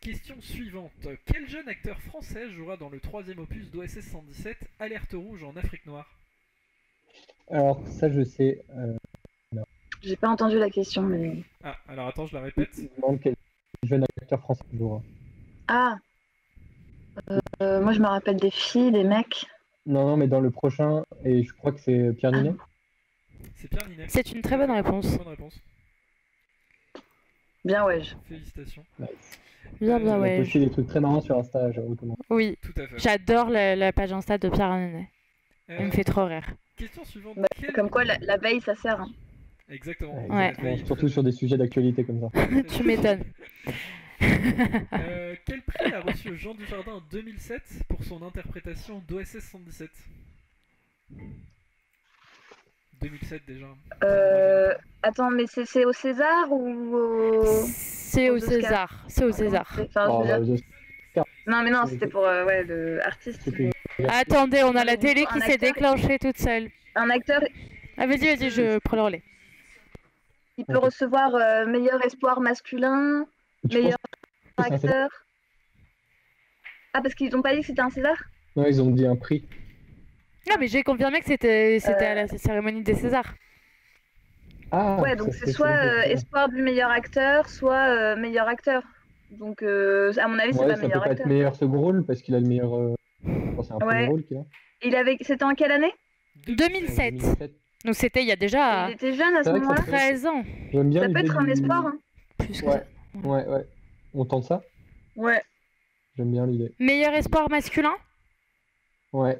S1: Question suivante. Quel jeune acteur français jouera dans le troisième opus d'OSS 117, Alerte Rouge en Afrique Noire?
S6: Alors, ça, je sais.
S4: J'ai pas entendu la question, mais.
S1: Ah, alors attends, je la répète.
S6: Je me demande quel jeune acteur français jouera.
S4: Ah. Moi, je me rappelle des filles, des mecs.
S6: Non, mais dans le prochain, et je crois que c'est Pierre Ninet.
S1: C'est Pierre Ninet.
S2: C'est une très bonne réponse.
S1: Bonne réponse.
S4: Bien, ouais.
S1: Félicitations.
S6: Nice.
S2: Bien,
S6: Il a
S2: ouais.
S6: posté des trucs très marrants sur Insta, j'avoue.
S2: Oui.
S1: Tout à fait.
S2: J'adore la page Insta de Pierre Ninet. Il me fait trop rire.
S1: Question suivante.
S4: Bah,
S1: Quel-
S4: comme quoi, la veille, ça sert. Hein.
S1: Exactement.
S2: Ouais.
S6: Exactement, surtout sur des sujets d'actualité comme ça.
S2: Tu m'étonnes.
S1: Quel prix a reçu Jean Dujardin en 2007 pour son interprétation d'OSS 117? 2007 déjà.
S4: Attends, mais c'est au César ou au...
S2: C'est au
S4: Aux Oscars.
S2: César. C'est au César.
S4: Enfin,
S6: Oh,
S4: je veux dire-
S6: bah,
S4: Non, mais non, c'était pour ouais, le artiste.
S6: C'était-
S2: Attendez, on a la télé qui
S4: Un
S2: s'est
S4: acteur-
S2: déclenchée toute seule.
S4: Un acteur,
S2: Ah, vas-y, je prends le relais.
S4: il peut
S6: Ok.
S4: recevoir meilleur espoir masculin,
S6: Tu
S4: meilleur
S6: penses que c'est un César?
S4: acteur. Ah, parce qu'ils n'ont pas dit que c'était un César?
S6: Non, ils ont dit un prix.
S2: Non, mais j'ai confirmé que c'était à la cérémonie des Césars.
S6: Ah,
S4: Ouais, donc
S6: ça
S4: c'est
S6: fait
S4: soit
S6: que-
S4: espoir du meilleur acteur, soit meilleur acteur. Donc, à mon avis, c'est
S6: Ouais,
S4: pas
S6: ça peut
S4: meilleur
S6: pas être
S4: acteur.
S6: meilleur second rôle parce qu'il a le meilleur. Je pense que c'est un premier
S4: Ouais.
S6: rôle qu'il a.
S4: C'était en quelle année?
S2: 2007.
S6: 2007.
S2: Donc c'était il y a déjà
S4: Il était jeune à ce
S6: C'est vrai que ça
S4: moment-là.
S6: peut-
S2: 13 ans.
S6: J'aime bien
S4: Ça peut
S6: l'idée
S4: être un
S6: du-
S4: espoir. Hein.
S2: Plus que
S6: Ouais.
S2: ça.
S6: Ouais. On tente ça?
S4: Ouais.
S6: J'aime bien l'idée.
S2: Meilleur espoir masculin?
S6: Ouais.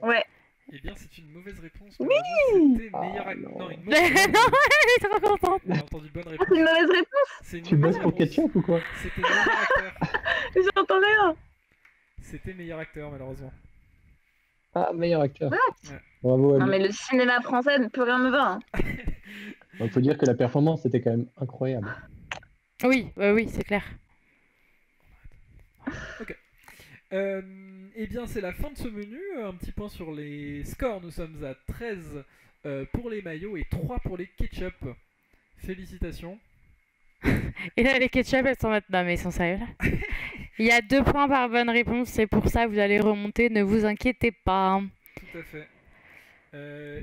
S1: Eh bien, c'est une mauvaise réponse.
S4: Oui.
S1: malheureusement, C'était
S6: Ah,
S1: meilleur acteur.
S6: non.
S1: Non, une
S2: Non,
S1: mauvaise réponse.
S2: elle est trop contente.
S1: J'ai entendu bonne
S4: Ah,
S1: réponse.
S4: c'est une mauvaise réponse.
S1: C'est une
S6: Tu
S1: mauvaise
S6: bosses pour
S1: réponse.
S6: Ketchup ou quoi?
S1: C'était meilleur acteur.
S4: J'entends rien.
S1: C'était meilleur acteur, malheureusement.
S6: Ah, meilleur acteur.
S1: Ouais.
S6: Bravo à
S4: Non,
S6: lui.
S4: mais le cinéma français ne peut rien me voir. Hein.
S6: Il faut dire que la performance était quand même incroyable.
S2: Oui, oui, c'est clair.
S1: Eh bien, c'est la fin de ce menu. Un petit point sur les scores. Nous sommes à 13 pour les maillots et 3 pour les ketchup. Félicitations.
S2: Et là, les ketchup, elles sont maintenant, mais ils sont sérieux là. Il y a 2 points par bonne réponse, c'est pour ça que vous allez remonter, ne vous inquiétez pas.
S1: Tout à fait.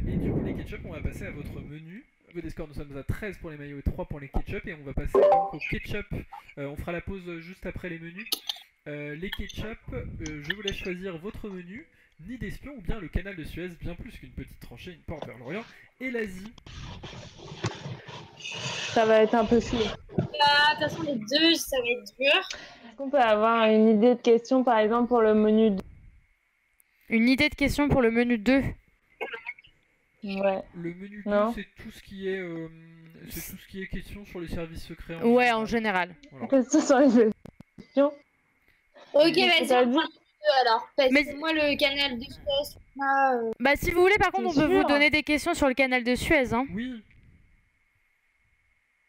S1: Et du coup, les ketchup, on va passer à votre menu. Au niveau des scores, nous sommes à 13 pour les maillots et 3 pour les ketchup. Et on va passer donc au ketchup. On fera la pause juste après les menus. Les ketchup, je vous laisse choisir votre menu. Nid d'espion ou bien le canal de Suez, bien plus qu'une petite tranchée, une porte vers l'Orient. Et l'Asie.
S3: Ça va être un peu chaud.
S7: De toute façon, les deux, ça va être dur.
S3: Est-ce qu'on peut avoir une idée de question, par exemple, pour le menu 2?
S2: Une idée de question pour le menu 2?
S3: Ouais.
S1: Le menu 2,
S3: Non.
S1: c'est tout ce qui est question sur les services secrets.
S2: Ouais, en général.
S1: Voilà.
S3: Question sur les questions.
S7: Ok,
S3: Qu'est-ce que
S7: vas-y,
S3: t'as
S7: on
S3: dit
S7: prend le deux alors. Parce
S2: Mais-
S7: que moi, le canal de Suez, là,
S2: Bah, si vous voulez, par contre, on
S3: C'est
S2: peut vous
S3: sûr.
S2: donner des questions sur le canal de Suez. Hein.
S1: Oui.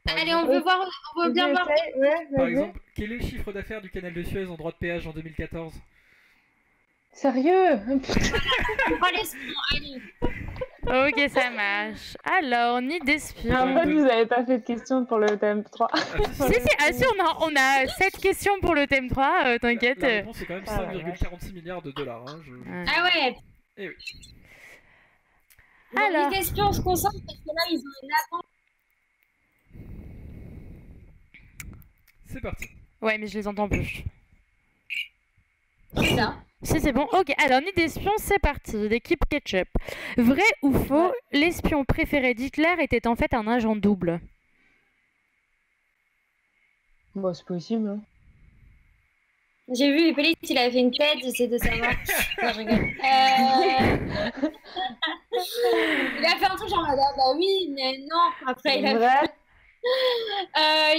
S1: Par
S7: Allez,
S1: exemple-
S7: on veut voir, on veut bien voir.
S3: Ouais,
S1: Par
S3: vas-y.
S1: exemple, quel est le chiffre d'affaires du canal de Suez en droit de péage en 2014?
S3: Sérieux?
S7: On va les allez.
S2: Ok, ça marche. Alors, nid d'espion.
S3: En fait, vous avez pas fait de questions pour le thème 3.
S1: Ah,
S2: Si, si, ah, si, on a 7 questions pour le thème 3, t'inquiète.
S1: La réponse est quand même
S3: Ah, la
S1: 5,46 milliards de dollars. Hein,
S2: Ouais.
S7: Ah ouais.
S1: Eh oui.
S7: Bon,
S2: Alors.
S7: les espions, on se concentre parce que là, ils ont une avance.
S1: C'est parti.
S2: Ouais, mais je les entends plus.
S7: Ça.
S2: Si, c'est bon. Ok, alors, nid d'espion, c'est parti. L'équipe Ketchup. Vrai ou faux, l'espion préféré d'Hitler était en fait un agent double?
S3: Bon, c'est possible. Hein.
S7: J'ai vu Hippolyte, il a fait une tête, j'essaie de savoir. Non, je rigole. Il a fait un truc genre, bah oui, mais non. Après, il a
S3: Vrai?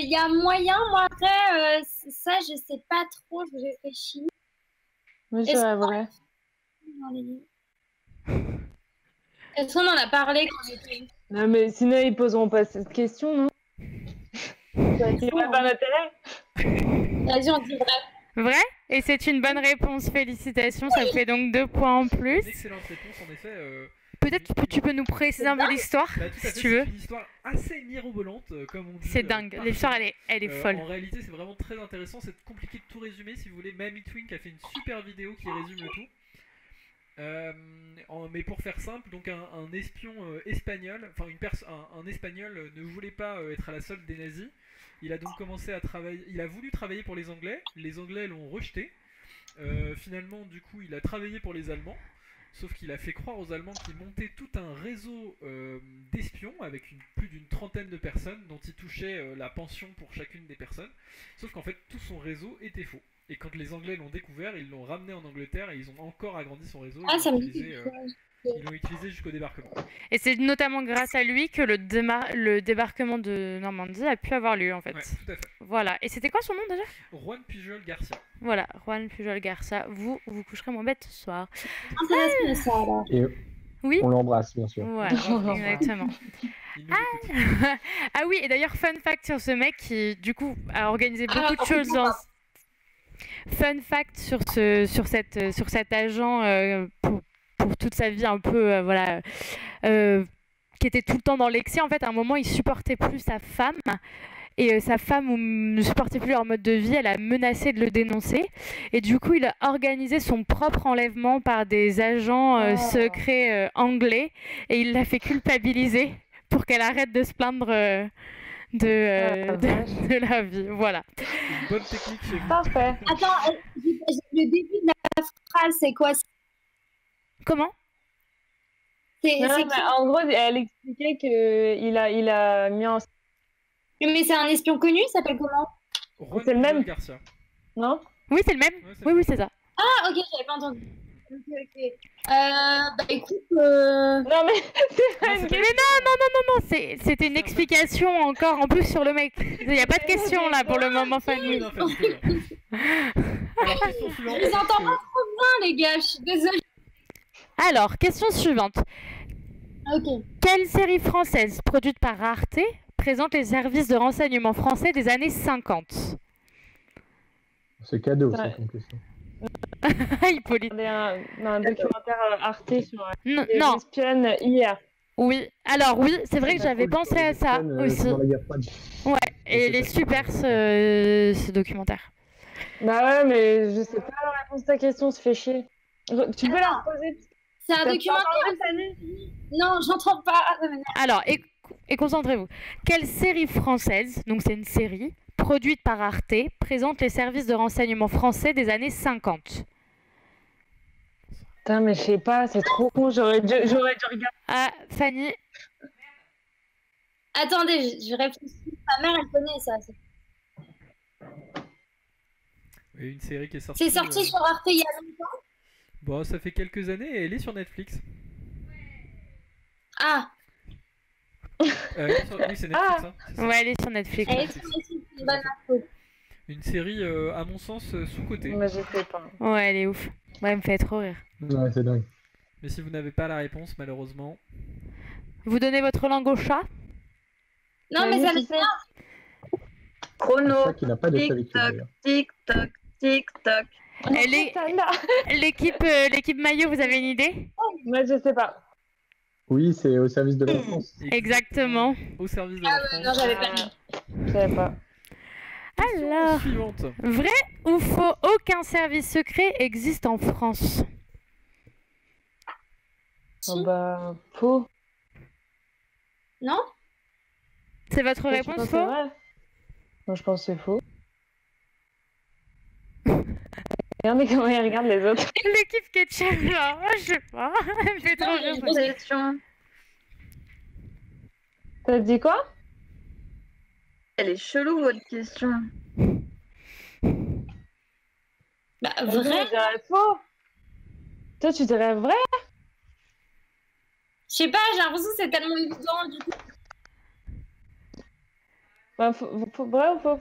S7: Il y a moyen, moi après, ça je sais pas trop, je réfléchis.
S3: Oui,
S7: Est-ce
S3: c'est vrai.
S7: Est-ce qu'on en a parlé quand on était...
S3: Non, mais sinon, ils poseront pas cette question, non? Il n'y a pas d'intérêt.
S7: Vas-y, on dit vrai.
S2: Vrai? Et c'est une bonne réponse, félicitations, ça fait donc 2 points en
S1: Une
S2: plus.
S1: excellente réponse, en effet.
S2: Peut-être que tu peux nous préciser un peu l'histoire,
S1: Bah, tout à
S2: si
S1: fait,
S2: tu veux.
S1: c'est une histoire assez mirobolante, comme on dit.
S2: C'est dingue, l'histoire elle est folle.
S1: En réalité, c'est vraiment très intéressant. C'est compliqué de tout résumer. Si vous voulez, Mamie Twink a fait une super vidéo qui résume le tout. Mais pour faire simple, donc un espion espagnol, enfin un espagnol ne voulait pas être à la solde des nazis. Il a donc commencé à travailler. Il a voulu travailler pour les Anglais. Les Anglais l'ont rejeté. Finalement, du coup, il a travaillé pour les Allemands. Sauf qu'il a fait croire aux Allemands qu'il montait tout un réseau d'espions avec plus d'une trentaine de personnes dont il touchait la pension pour chacune des personnes. Sauf qu'en fait, tout son réseau était faux. Et quand les Anglais l'ont découvert, ils l'ont ramené en Angleterre et ils ont encore agrandi son réseau.
S7: Ah,
S1: Ils
S7: ça
S1: l'ont
S7: me dit
S1: utilisé,
S7: quelque chose.
S1: ils l'ont utilisé jusqu'au débarquement.
S2: Et c'est notamment grâce à lui que le débarquement de Normandie a pu avoir lieu en fait.
S1: Ouais, tout à fait.
S2: Voilà. Et c'était quoi son nom déjà?
S1: Juan Pujol Garcia.
S2: Voilà, Juan Pujol Garcia. Vous coucherez moins bête ce soir.
S7: Intéressant ça alors.
S6: Et
S2: Oui?
S6: on l'embrasse, bien sûr.
S2: Ouais, exactement.
S1: Il nous écoute.
S2: Ah oui, et d'ailleurs, fun fact sur ce mec qui, du coup, a organisé beaucoup de choses
S7: complètement
S2: dans... Fun fact sur cet agent pour toute sa vie un peu, voilà, qui était tout le temps dans l'excès. En fait, à un moment, il supportait plus sa femme. Et sa femme ne supportait plus leur mode de vie, elle a menacé de le dénoncer. Et du coup, il a organisé son propre enlèvement par des agents secrets anglais. Et il l'a fait culpabiliser pour qu'elle arrête de se plaindre de la vie. Voilà.
S1: Une bonne technique chez vous.
S3: Parfait.
S7: Attends, le début de la phrase, c'est quoi?
S2: Comment?
S7: C'est
S3: Non,
S7: qui?
S3: mais en gros, elle expliquait qu'il a mis en...
S7: Mais c'est un espion connu, il s'appelle comment?
S1: Juan
S3: C'est le
S1: Pujol
S3: même.
S1: Garcia.
S3: Non?
S2: Oui, c'est le même.
S1: Ouais, c'est
S2: Oui,
S1: le
S2: oui, c'est ça.
S7: Ah, ok, j'avais pas entendu. Ok. Bah écoute,
S3: Non, mais c'est pas
S1: Non,
S3: une
S1: c'est pas
S3: question.
S2: Non, c'était une explication encore en plus sur le mec. Il n'y a pas de question là pour le moment,
S1: Oui,
S2: Fanny.
S1: non, Fanny, c'est bien. Alors, question suivante.
S7: je les entends pas trop bien, les gars, je suis désolée.
S2: Alors, question suivante.
S7: Ok.
S2: Quelle série française produite par Arte présente les services de renseignement français des années 50?
S6: C'est cadeau,
S3: Ouais.
S6: ça, comme question.
S2: Hippolyte.
S3: Regardez un documentaire Arte sur
S2: Non,
S3: les
S2: non,
S3: espionnes hier.
S2: oui. Alors oui, c'est vrai que j'avais pensé à ça aussi.
S6: Dans la guerre froide.
S2: Ouais, et il est super ce documentaire.
S3: Bah ouais, mais je sais pas la réponse à ta question, ça fait chier. Tu peux la reposer?
S7: C'est un
S3: T'as pas
S7: documentaire.
S3: entendu, Fanny?
S7: Non, j'entends pas.
S2: Alors, et concentrez-vous. Quelle série française, donc c'est une série, produite par Arte, présente les services de renseignement français des années 50?
S3: Putain, mais je sais pas, c'est trop con, j'aurais dû regarder.
S2: Ah, Fanny,
S7: Attendez, je réfléchis. Ma mère, elle connaît ça.
S1: Et une série qui est sortie.
S7: C'est sorti sur Arte il y a longtemps.
S1: Bon, ça fait quelques années et elle est sur Netflix.
S7: Ah,
S1: Oui, c'est Netflix. Hein, c'est ça.
S2: Ouais, elle est sur Netflix.
S7: elle est sur Netflix, c'est une bonne info.
S1: Une série, à mon sens, sous-cotée.
S3: Moi, je sais pas.
S2: Ouais, elle est ouf. Ouais, elle me fait trop rire.
S6: Ouais, c'est dingue.
S1: Mais si vous n'avez pas la réponse, malheureusement.
S2: Vous donnez votre langue au chat?
S7: Non, mais ça
S3: tu
S7: me
S3: sais.
S6: C'est
S3: Chrono,
S6: ça qui n'a pas de solitude
S3: tic-tac,
S6: d'ailleurs.
S3: tic-tac, tic-tac.
S2: Elle est- L'équipe maillot, vous avez une idée?
S3: Moi, je sais pas.
S6: Oui, c'est au service de la France.
S2: Exactement.
S1: Au service de
S7: Ah
S1: la
S7: ouais,
S1: France.
S7: non, j'avais pas mis.
S3: Je savais pas.
S1: Question
S2: Alors,
S1: suivante.
S2: vrai ou faux, aucun service secret existe en France?
S3: Oh, bah, faux.
S7: Non?
S2: C'est votre
S3: Toi, tu
S2: réponse
S3: penses que c'est
S2: faux?
S3: vrai? Moi, je pense que c'est faux. Regardez comment ils regardent les autres.
S2: L'équipe ketchup, genre, je sais pas. Elle me fait trop rire.
S7: Pose la question.
S3: T'as dit quoi?
S4: Elle est chelou, votre question.
S7: Bah,
S3: Moi,
S7: vrai?
S3: je dirais faux. Toi, tu dirais vrai?
S7: Je sais pas, j'ai l'impression que c'est tellement évident. Du coup.
S3: Bah, vrai ou faux?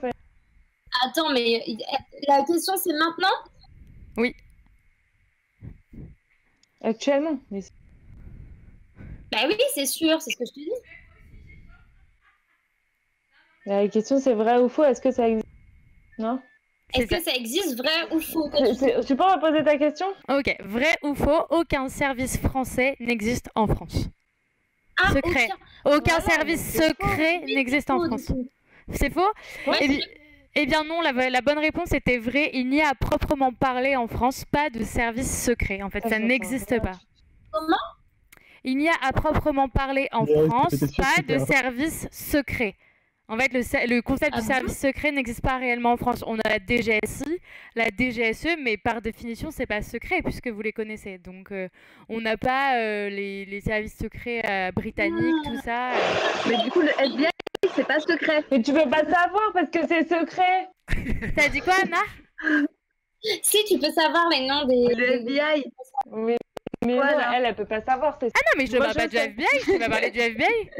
S7: Attends, mais la question c'est maintenant?
S3: Actuellement. Mais
S7: Bah oui, c'est sûr, c'est ce que je te dis.
S3: la question, c'est vrai ou faux? Est-ce que ça existe? Non?
S7: Est-ce
S2: C'est
S7: que ça existe, vrai ou faux?
S3: Tu peux reposer ta question?
S2: Ok, vrai ou faux, aucun service français n'existe en France.
S7: Ah,
S2: Secret.
S7: aucun.
S2: Aucun
S3: Voilà,
S2: service
S3: mais c'est
S2: secret
S7: Oui,
S2: n'existe
S7: c'est
S2: en
S7: faux,
S2: France.
S7: du coup.
S2: C'est faux?
S7: Ouais,
S2: Eh bien, eh bien non, la bonne réponse était vraie. Il n'y a à proprement parler en France pas de service secret. En fait,
S3: Ah,
S2: ça
S3: j'entends.
S2: n'existe pas.
S7: Comment?
S2: Il n'y a à proprement parler en
S6: Ouais,
S2: France
S6: c'était sûr
S2: pas
S6: que
S2: de
S6: c'était
S2: service secret. En fait, le concept
S7: Ah
S2: du
S7: bon?
S2: service secret n'existe pas réellement en France. On a la DGSI, la DGSE, mais par définition, c'est pas secret puisque vous les connaissez. Donc, on n'a pas les services secrets britanniques, tout ça.
S4: Mais du coup, le FBI, c'est pas secret.
S3: Mais tu peux pas savoir parce que c'est secret.
S2: T'as dit quoi, Anna?
S7: Si, tu peux savoir les noms des...
S4: Le FBI.
S3: Oui. Mais
S4: Voilà.
S3: non, elle peut pas savoir. C'est...
S2: Ah non, mais je ne
S3: Moi,
S2: parle
S3: je
S2: pas du
S3: sais.
S2: FBI, je vais parler du FBI.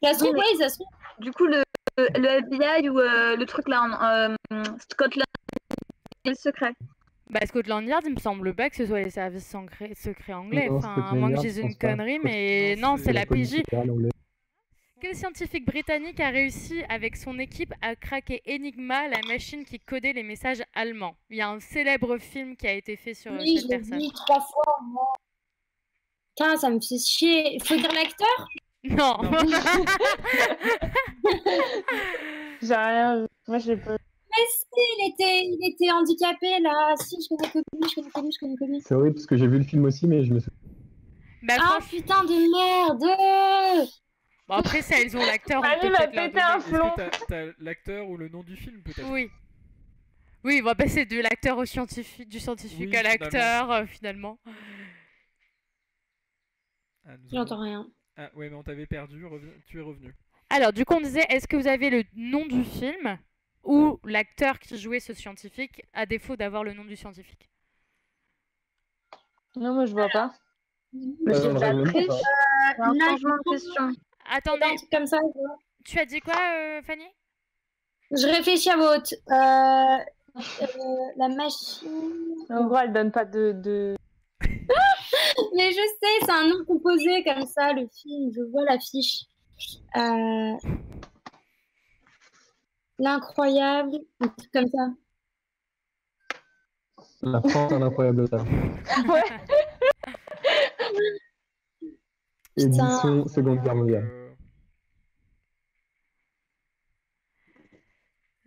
S7: Ça se trouve,
S4: Oui,
S7: oui, ça se trouve.
S4: Du coup, le FBI ou le truc là en Scotland, c'est secret.
S2: Bah, Scotland Yard, il me semble pas que ce soit les services secrets anglais.
S6: Non,
S2: Enfin, à
S6: Scotland
S2: moins que
S6: Yard,
S2: je
S6: je
S2: dise une
S6: pense pas.
S2: connerie, mais
S1: Non,
S2: non,
S1: c'est
S2: c'est la
S6: police
S2: PJ.
S6: fédérale anglaise.
S2: Quel scientifique britannique a réussi avec son équipe à craquer Enigma, la machine qui codait les messages allemands? Il y a un célèbre film qui a été fait sur
S7: Oui,
S2: cette
S7: je l'ai
S2: personne.
S7: dit 3 fois, moi. Putain, ça me fait chier. Faut dire l'acteur?
S2: Non.
S1: Non.
S3: J'ai rien. Moi, je peux.
S7: Mais si, il était handicapé, là. Si, je connais que lui.
S6: C'est horrible parce que j'ai vu le film aussi, mais je me souviens.
S2: Bah,
S7: Ah, putain de merde!
S2: bon, après, ça, ils ont l'acteur. on
S3: Allez,
S2: peut
S3: va
S2: peut-être leur
S3: péter un
S2: donner.
S1: Est-ce
S3: plomb.
S1: que t'as l'acteur ou le nom du film peut-être?
S2: Oui. Oui, on va passer de l'acteur au scientifique, du scientifique
S1: Oui,
S2: à l'acteur, finalement.
S1: Ah, nous
S7: J'entends
S1: avons-
S7: rien.
S1: Ah ouais, mais on t'avait perdu, tu es revenu.
S2: Alors, du coup, on disait, est-ce que vous avez le nom du film ou l'acteur qui jouait ce scientifique, à défaut d'avoir le nom du scientifique?
S3: Non, moi, je vois pas.
S4: Mais
S6: dans
S4: c'est
S6: le
S4: de la
S6: règlement,
S4: triche.
S6: pas.
S4: C'est un
S7: Là,
S4: changement de question.
S2: Attendez,
S7: Un truc comme ça, je vois.
S2: tu as dit quoi, Fanny?
S7: Je réfléchis à votre. La machine.
S3: En gros, elle donne pas de...
S7: Mais je sais, c'est un nom composé comme ça, le film. Je vois l'affiche. L'incroyable, un truc comme ça.
S6: La France, un incroyable talent.
S3: Ouais.
S6: Édition Seconde Guerre mondiale.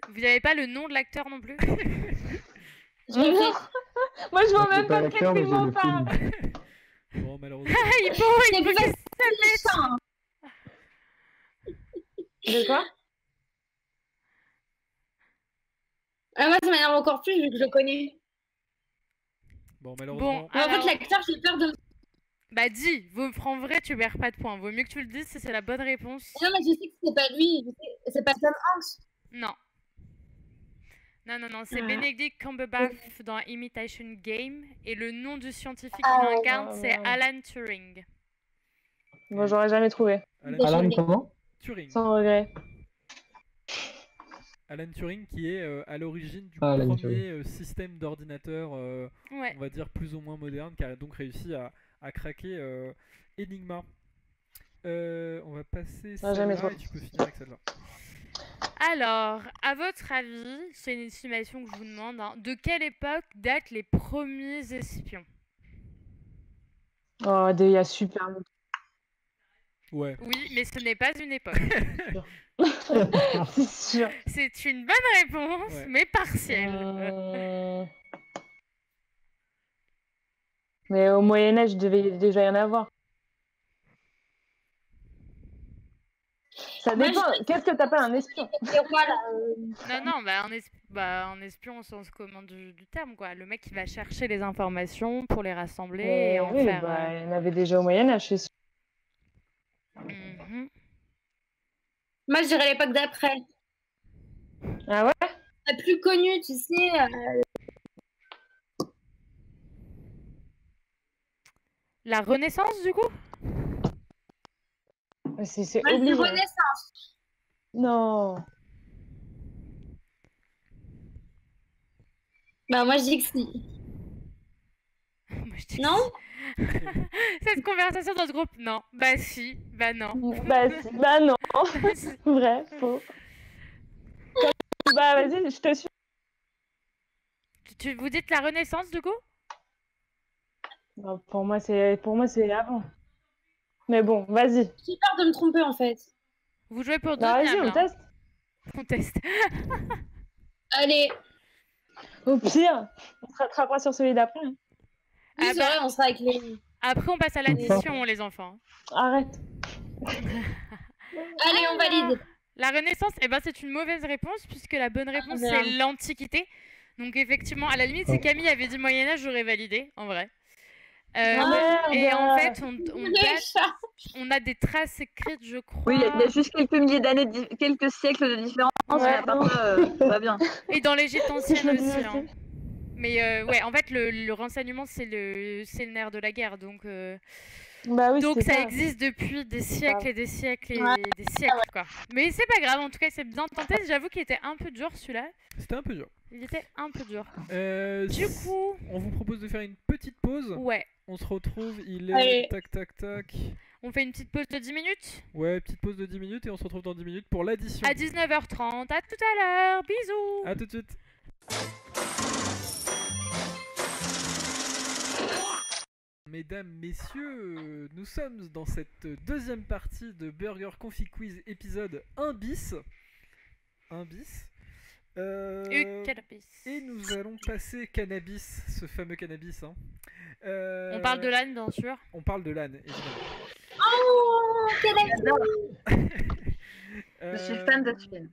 S2: Vous n'avez pas le nom de l'acteur non plus?
S7: Je réfléchis.
S3: Moi, je vois
S6: J'ai
S3: même pas de
S6: l'acteur,
S3: quel
S6: mais
S3: film
S6: j'ai
S3: on
S6: le
S3: parle.
S6: film.
S1: Bon, malheureusement.
S2: il
S7: C'est
S2: faut
S7: plus
S2: qu'il
S7: facile, ça.
S3: De quoi?
S7: Ah, moi, ça m'énerve encore plus vu que je le connais.
S1: Bon, malheureusement.
S2: Bon,
S7: Mais en
S2: alors,
S7: fait, l'acteur, j'ai peur de.
S2: bah dis, en vrai, tu perds pas de points. Vaut mieux que tu le dises si c'est la bonne réponse.
S7: Non, mais je sais que c'est pas lui. C'est pas Tom Hanks.
S2: Non. Non, c'est Benedict Cumberbatch dans Imitation Game. Et le nom du scientifique
S3: Ah,
S2: qui l'incarne,
S3: ouais,
S2: c'est
S3: ouais.
S2: Alan Turing.
S3: Moi, j'aurais jamais trouvé.
S6: Alan, comment?
S1: Turing.
S3: Sans regret.
S1: Alan Turing qui est à l'origine du
S6: Alan
S1: premier système d'ordinateur,
S2: Ouais.
S1: on va dire plus ou moins moderne, qui a donc réussi à craquer Enigma. On va passer
S3: Ah, jamais
S1: celle-là
S3: trop.
S1: et tu peux finir avec celle-là.
S2: Alors, à votre avis, c'est une estimation que je vous demande, hein, de quelle époque datent les premiers espions?
S3: Oh, il y a super longtemps.
S1: Ouais.
S2: Oui, mais ce n'est pas une époque.
S3: C'est sûr.
S2: C'est une bonne réponse,
S1: Ouais.
S2: mais partielle.
S3: Mais au Moyen-Âge, il devait déjà y en avoir. Ça
S7: Moi,
S3: dépend. Qu'est-ce que t'appelles un espion?
S7: Les rois, là,
S2: Non, un espion au sens commun du terme, quoi. Le mec qui va chercher les informations pour les rassembler et en
S3: Oui,
S2: faire...
S3: bah, il y en avait déjà au Moyen-Âge, c'est sûr.
S2: Mhm.
S7: Moi, je dirais l'époque d'après.
S3: Ah ouais?
S7: La plus connue, tu sais.
S2: La Renaissance, du coup?
S3: C'est
S7: Moi, je dis
S3: obligé.
S7: Renaissance.
S3: Non.
S7: Bah, moi, je dis que si.
S2: Moi, je dis que
S7: Non?
S2: si. Cette conversation dans ce groupe, non. Bah si, bah non.
S3: Bah, bah non. Vrai, faux. Bah vas-y, je te suis.
S2: Vous dites la Renaissance, du coup?
S3: Bah, pour moi, c'est avant. Mais bon, vas-y.
S7: J'ai peur de me tromper, en fait.
S2: Vous jouez pour deux,
S3: Bah vas-y,
S2: Miam,
S3: on
S2: là.
S3: teste.
S2: On teste.
S7: Allez.
S3: Au pire, on se rattrapera sur celui d'après. hein.
S7: Oui,
S2: Ah
S7: c'est
S2: bah.
S7: vrai, on sera avec les...
S2: Après, on passe à l'addition, les enfants.
S3: Arrête.
S7: Allez, on valide.
S2: La Renaissance, eh ben, c'est une mauvaise réponse, puisque la bonne réponse, c'est
S7: merde.
S2: l'Antiquité. Donc, effectivement, à la limite, si Camille avait dit Moyen-Âge, j'aurais validé, en vrai.
S3: merde.
S2: Et en fait,
S7: Le chat.
S2: on a des traces écrites, je crois.
S4: Oui, il y a juste quelques milliers d'années, quelques siècles de différence,
S3: Ouais,
S4: mais à part
S3: non.
S4: ça, tout va bien.
S2: Et dans l'Égypte
S3: Je
S2: ancienne
S3: me dis
S2: aussi.
S3: aussi.
S2: Hein. Mais ouais, en fait, le renseignement, c'est le nerf de la guerre. Donc,
S3: Bah oui,
S2: donc
S3: c'est
S2: ça
S3: ça.
S2: existe depuis des siècles
S3: grave.
S2: et des siècles et
S7: Ouais.
S2: des siècles, quoi. Mais c'est pas grave, en tout cas, c'est bien tenté. J'avoue qu'il était un peu dur, celui-là.
S1: C'était un peu dur.
S2: Il était un peu dur.
S1: Du
S2: coup,
S1: on vous propose de faire une petite pause.
S2: ouais.
S1: On se retrouve, il est
S7: Allez.
S1: tac tac tac.
S2: On fait une petite pause de 10 minutes
S1: Ouais, petite pause de 10 minutes et on se retrouve dans 10 minutes pour l'addition.
S2: à 19h30. À tout à l'heure. Bisous.
S1: A tout de suite. Mesdames, messieurs, nous sommes dans cette deuxième partie de Burger Confit Quiz épisode 1 bis. 1 bis.
S2: Cannabis.
S1: Et nous allons passer cannabis, ce fameux cannabis. Hein.
S2: On parle de l'âne, bien sûr.
S1: On parle de l'âne, évidemment.
S7: Oh, quel est...
S4: Je suis fan de ce film.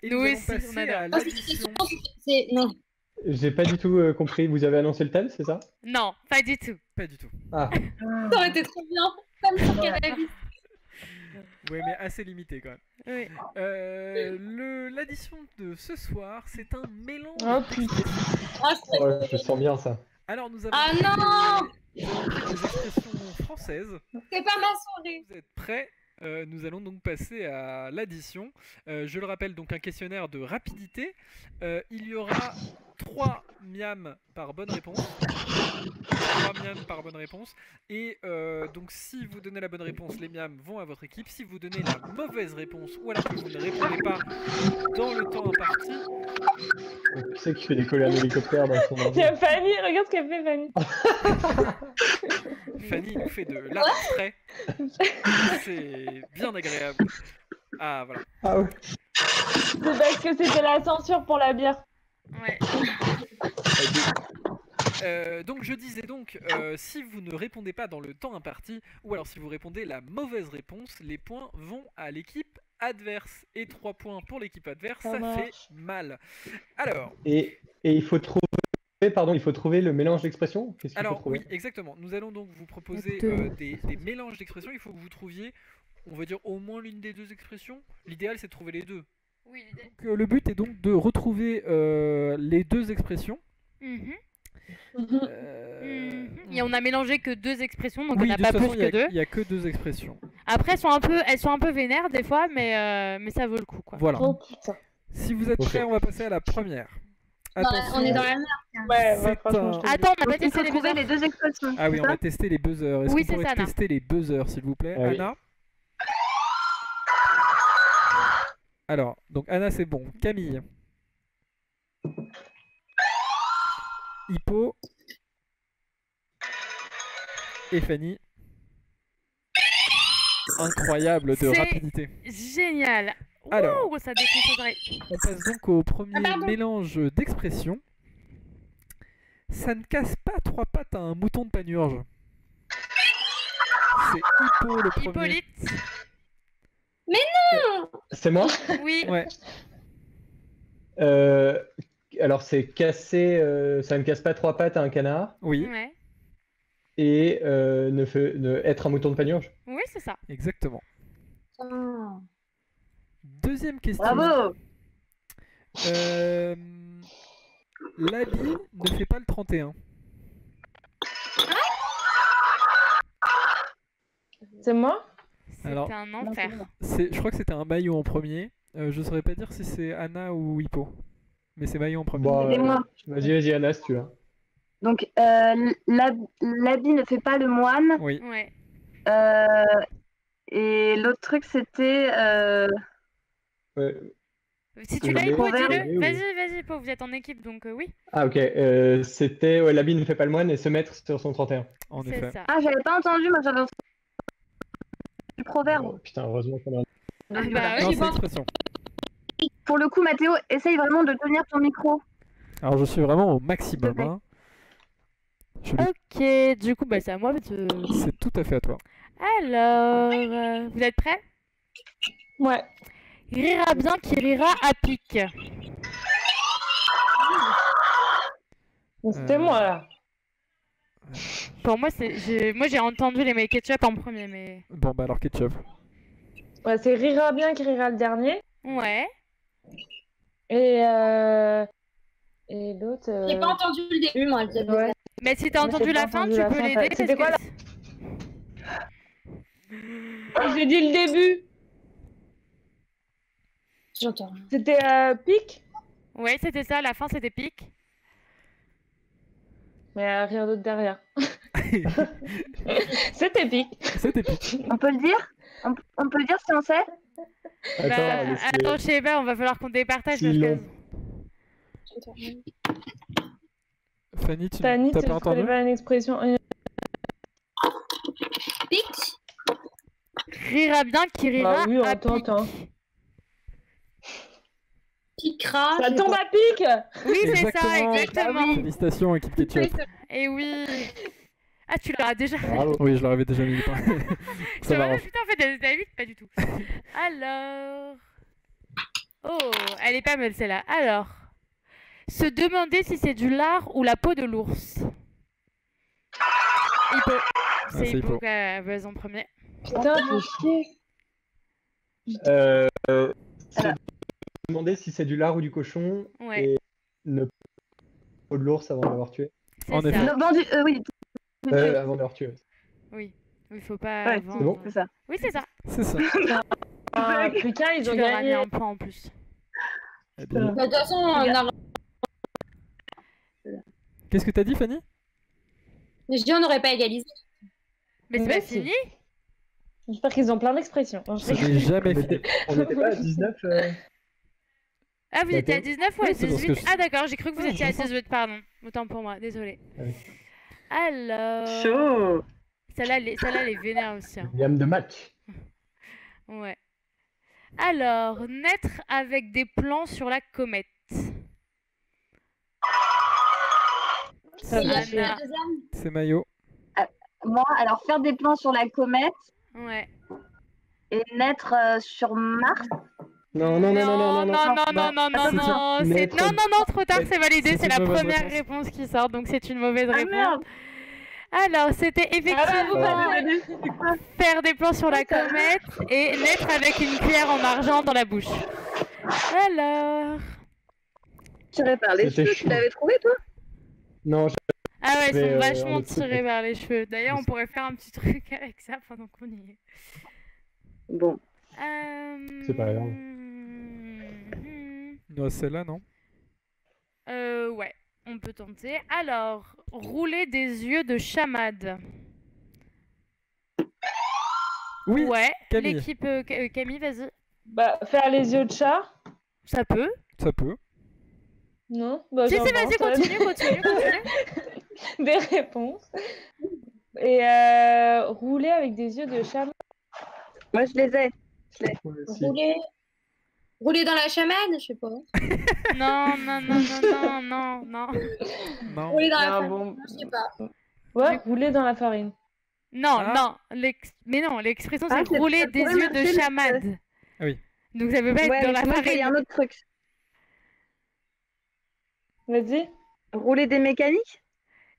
S1: Et
S2: Nous
S1: nous allons
S2: aussi,
S1: passer
S2: on adore.
S1: à
S7: Oh,
S1: l'addition.
S7: c'est... Non.
S6: J'ai pas du tout compris. Vous avez annoncé le thème, c'est ça?
S2: Non, pas du tout.
S1: Pas du tout.
S6: Ah,
S7: Ça aurait été trop bien. Comme sur Cannabis.
S1: Ouais, mais assez limité quand même.
S2: Oui.
S1: L'addition de ce soir, c'est un mélange.
S3: Oh putain.
S7: Oh, c'est...
S6: oh, je sens bien ça.
S1: Alors nous avons
S7: Ah
S1: pris
S7: non
S1: des expressions françaises.
S7: C'est pas ma souris.
S1: Vous êtes prêts? Nous allons donc passer à l'addition. Je le rappelle, donc un questionnaire de rapidité. Il y aura 3 miams par bonne réponse. 3 miams par bonne réponse. Et donc si vous donnez la bonne réponse, les miams vont à votre équipe. Si vous donnez la mauvaise réponse ou alors que vous ne répondez pas dans le temps imparti,
S6: Tu sais qu'il fait décoller un hélicoptère dans son
S3: Il y a Fanny, regarde ce qu'elle fait, Fanny.
S1: Fanny nous fait de l'abstrait. C'est bien agréable. Ah voilà.
S6: Ah ouais.
S3: C'est parce que c'était la censure pour la bière.
S2: Ouais.
S1: Donc je disais donc, si vous ne répondez pas dans le temps imparti, ou alors si vous répondez la mauvaise réponse, les points vont à l'équipe adverse. Et 3 points pour l'équipe adverse,
S3: Ça
S1: ça
S3: marche.
S1: fait mal. Alors,
S6: Et il faut trouver le mélange d'expressions. Qu'est-ce qu'il faut
S1: alors
S6: trouver?
S1: oui, exactement. Nous allons donc vous proposer des mélanges d'expressions. Il faut que vous trouviez, on va dire, au moins l'une des deux expressions. L'idéal, c'est de trouver les deux.
S2: Oui.
S1: Donc, le but est donc de retrouver les deux expressions.
S2: Mhm.
S1: Euh,
S2: Et on a mélangé que 2 expressions, donc
S1: oui,
S2: on n'a
S1: de
S2: pas
S1: toute façon,
S2: plus que 2.
S1: il y a que 2 expressions.
S2: Après, elles sont un peu vénères des fois, mais ça vaut le coup, quoi.
S1: Voilà.
S3: Oh putain.
S1: Si vous êtes
S6: Ok.
S1: prêts, on va passer à la première.
S7: On est
S1: Attention.
S7: dans la merde.
S3: Ouais,
S1: C'est
S3: franchement,
S1: un-
S3: je te le dis.
S2: Attends, on a pas
S4: Donc, il
S2: testé
S4: faut
S2: les
S4: trouver
S2: buzzers.
S4: les 2 expressions.
S1: Ah oui,
S4: c'est
S1: on
S4: ça
S1: va tester les buzzers. Est-ce
S2: Oui,
S1: qu'on
S2: c'est
S1: pourrait
S2: ça, Anna.
S1: tester les buzzers, s'il vous plaît,
S6: Ah oui.
S1: Anna? Alors, donc Anna, c'est bon. Camille. Hippo. Et Fanny. Incroyable de
S2: C'est-
S1: rapidité.
S2: Génial.
S1: Alors.
S2: Ouh, ça défonce les oreilles.
S1: On passe donc au premier
S7: pardon.
S1: mélange d'expressions. Ça ne casse pas 3 pattes à un mouton de panurge. C'est Hippo le premier.
S2: Hippolyte.
S6: C'est moi?
S2: Oui.
S1: Ouais.
S6: Alors c'est casser, ça ne casse pas 3 pattes à un canard
S1: Oui,
S2: Ouais.
S6: et être un mouton de panurge.
S2: Oui, c'est ça.
S1: exactement.
S7: Ah.
S1: Deuxième question.
S4: Bravo.
S1: L'habit ne fait pas le 31.
S3: C'est moi?
S2: C'est
S1: Alors,
S2: un
S3: Non,
S2: enfer.
S3: c'est moi.
S1: Je crois que c'était un maillot en premier. Je saurais pas dire si c'est Anna ou Hippo. Mais c'est maillot en premier.
S6: Bon,
S4: C'était moi.
S6: vas-y Anna si tu veux.
S4: Donc, l'habit ne fait pas le moine.
S1: Oui.
S2: Ouais.
S4: Et l'autre truc, c'était.
S6: Ouais.
S2: Si tu
S6: Le
S2: l'as, Hippo,
S4: proverbe.
S2: dis-le. Vas-y, Hippo, vous êtes en équipe, donc oui.
S6: Ah ok, c'était l'habit ne fait pas le moine et se mettre sur son 31.
S1: En
S2: C'est
S1: effet.
S2: ça.
S4: Ah, j'avais pas entendu, moi j'avais entendu du proverbe.
S6: Oh, putain, heureusement qu'on a...
S2: Ah,
S4: Donc,
S2: bah
S4: voilà.
S2: oui,
S1: Non,
S2: je
S1: c'est
S2: pense.
S1: l'expression.
S4: Pour le coup, Mathéo, essaye vraiment de tenir ton micro.
S1: Alors je suis vraiment au maximum. Hein.
S2: Ok, du coup, bah, c'est à moi de...
S1: C'est tout à fait à toi.
S2: Alors, vous êtes prêts?
S3: Ouais.
S2: Il rira bien qui rira à pic.
S3: C'était moi là.
S2: Pour moi, moi j'ai entendu les make ketchup en premier, mais...
S1: Bon bah alors ketchup.
S3: Ouais, c'est Rira bien qui rira le dernier.
S2: Ouais.
S3: Et l'autre.
S7: J'ai pas entendu le début, moi.
S3: Ouais.
S2: Mais si t'as
S3: Mais
S2: entendu
S3: j'ai
S2: la
S3: pas
S2: fin,
S3: entendu
S2: tu
S3: la
S2: peux
S3: fin,
S2: l'aider.
S3: c'était
S2: parce
S3: quoi,
S2: que-
S3: J'ai dit le début.
S7: J'entends rien.
S3: C'était pic.
S2: Ouais, c'était ça, la fin c'était pic.
S3: Mais rien d'autre derrière. C'était pic.
S1: C'était épique.
S4: On peut le dire on peut le dire si on sait
S2: Bah,
S6: laisse-les-
S2: attends, je sais pas, on va falloir qu'on départage.
S6: S'ils
S2: parce que-
S6: l'ont.
S7: J'entends rien.
S1: Fanny, tu
S3: Fanny,
S1: t'as
S3: tu
S1: pas entendu?
S3: connais pas une expression.
S7: Pic.
S2: Rira bien qui rira
S3: Bah oui, on
S2: à
S3: t'entend.
S2: pic.
S7: Picra.
S3: Ça tombe à pic.
S2: Oui, c'est ça,
S1: Exactement.
S2: exactement.
S1: Félicitations équipe ketchup.
S2: Et oui. Ah, tu l'auras déjà.
S6: Bravo.
S1: Oui, je leur avais déjà mis le pain.
S2: Je
S1: Ça
S2: te
S1: va.
S2: rappelle, putain, en fait, elle était vite, pas du tout. Alors. Oh, elle est pas mal celle-là. Alors. Se demander si c'est du lard ou la peau de l'ours. Hippo.
S1: c'est
S2: C'est Hippo
S1: Hippo.
S2: qui a buzz en premier.
S3: Putain, fais chier.
S6: C'est demander si c'est du lard ou du cochon
S2: Ouais,
S6: et ne pas de l'ours avant de l'avoir tué.
S2: c'est
S1: en
S2: ça.
S1: effet.
S4: Non, vendu, oui.
S6: Avant de l'avoir tué.
S2: Oui. Il faut pas.
S4: Ouais,
S2: vendre.
S6: c'est bon
S4: C'est ça.
S2: Oui, c'est ça.
S1: C'est ça.
S3: Ah, putain, ils
S2: Tu
S3: ont
S2: leur as mis
S3: gagné.
S2: un point en plus.
S1: Eh bien,
S7: Bah, de toute façon, on a...
S1: qu'est-ce que t'as dit, Fanny?
S7: je dis on n'aurait pas égalisé.
S2: Mais c'est
S3: Mais
S2: pas
S3: si.
S2: fini.
S3: J'espère qu'ils ont plein d'expressions. Non, je
S1: Ce
S3: rigole.
S1: n'est jamais
S6: On
S1: fini.
S6: n'était pas à 19
S2: Ah, vous étiez à
S6: D'accord.
S2: 19 ou à
S1: Oui, c'est parce
S2: 18?
S1: que je-
S2: Ah, d'accord, j'ai cru que vous
S1: Ah,
S2: étiez à
S1: je pense.
S2: 18, pardon. Autant pour moi, désolé.
S6: Ah oui.
S2: Alors.
S4: Chaud.
S2: Celle-là, elle est vénère aussi. Hein.
S6: gamme de match.
S2: Ouais. Alors, naître avec des plans sur la comète.
S3: Ça
S7: C'est
S3: va
S2: Anna.
S3: chier.
S7: la deuxième.
S1: C'est maillot.
S4: Moi, alors faire des plans sur la comète
S2: Ouais.
S4: et naître sur Mars.
S6: Non, non, non, non, non, non, non.
S2: non, non, non, non,
S6: c'est
S2: non,
S6: ça.
S2: c'est-
S6: Naître-
S2: non, non, non, trop tard, c'est validé,
S1: C'est
S2: c'est
S1: une
S2: la
S1: mauvaise
S2: première
S1: réponse.
S2: réponse qui sort, donc c'est une mauvaise
S4: Ah
S2: réponse.
S4: merde.
S2: Alors, c'était
S3: Ah bah, vous
S2: effectivement
S3: m'avez donné, c'était quoi?
S2: faire des plans sur la comète et naître avec une cuillère en argent dans la bouche. Alors.
S4: Tiré par les
S6: C'était
S4: cheveux,
S6: chaud.
S4: tu l'avais trouvé, toi?
S6: Non,
S2: Ah ouais, ils
S6: Mais,
S2: sont vachement
S6: on est
S2: tirés
S6: tous-
S2: vers les cheveux. D'ailleurs, on pourrait faire un petit truc avec ça pendant qu'on y est.
S4: Bon.
S6: C'est pas grave.
S1: Non, celle-là, non?
S2: Ouais, on peut tenter. Alors, rouler des yeux de chamade.
S1: Oui,
S2: Ouais,
S1: Camille.
S2: l'équipe Camille, vas-y.
S3: Bah, faire les yeux de chat.
S2: Ça peut.
S1: Ça peut.
S3: Non bah,
S2: Si, si,
S3: j'invente,
S2: vas-y, continue, continue, continue.
S3: Des réponses. Et rouler avec des yeux de chat.
S4: Moi, je les ai.
S6: ouais, si.
S7: Rouler dans la chamade, je sais pas.
S2: Non, non, non, non, non, non, non.
S1: Non.
S7: Rouler dans la
S3: Ah,
S7: farine,
S3: bon.
S7: je sais pas.
S3: Ouais, rouler dans la farine.
S2: Non,
S1: Ah.
S2: non. Mais non, l'expression
S4: Ah,
S2: c'est
S4: c'est-
S2: rouler
S4: ça
S2: des
S4: pourrait
S2: yeux de
S4: marcher, mais
S2: chamade.
S1: Ah oui.
S2: Donc ça peut pas être
S4: Ouais,
S2: dans
S4: mais
S2: la
S4: moi, il y a
S2: farine.
S4: un autre truc.
S3: Vas-y.
S4: Rouler des mécaniques?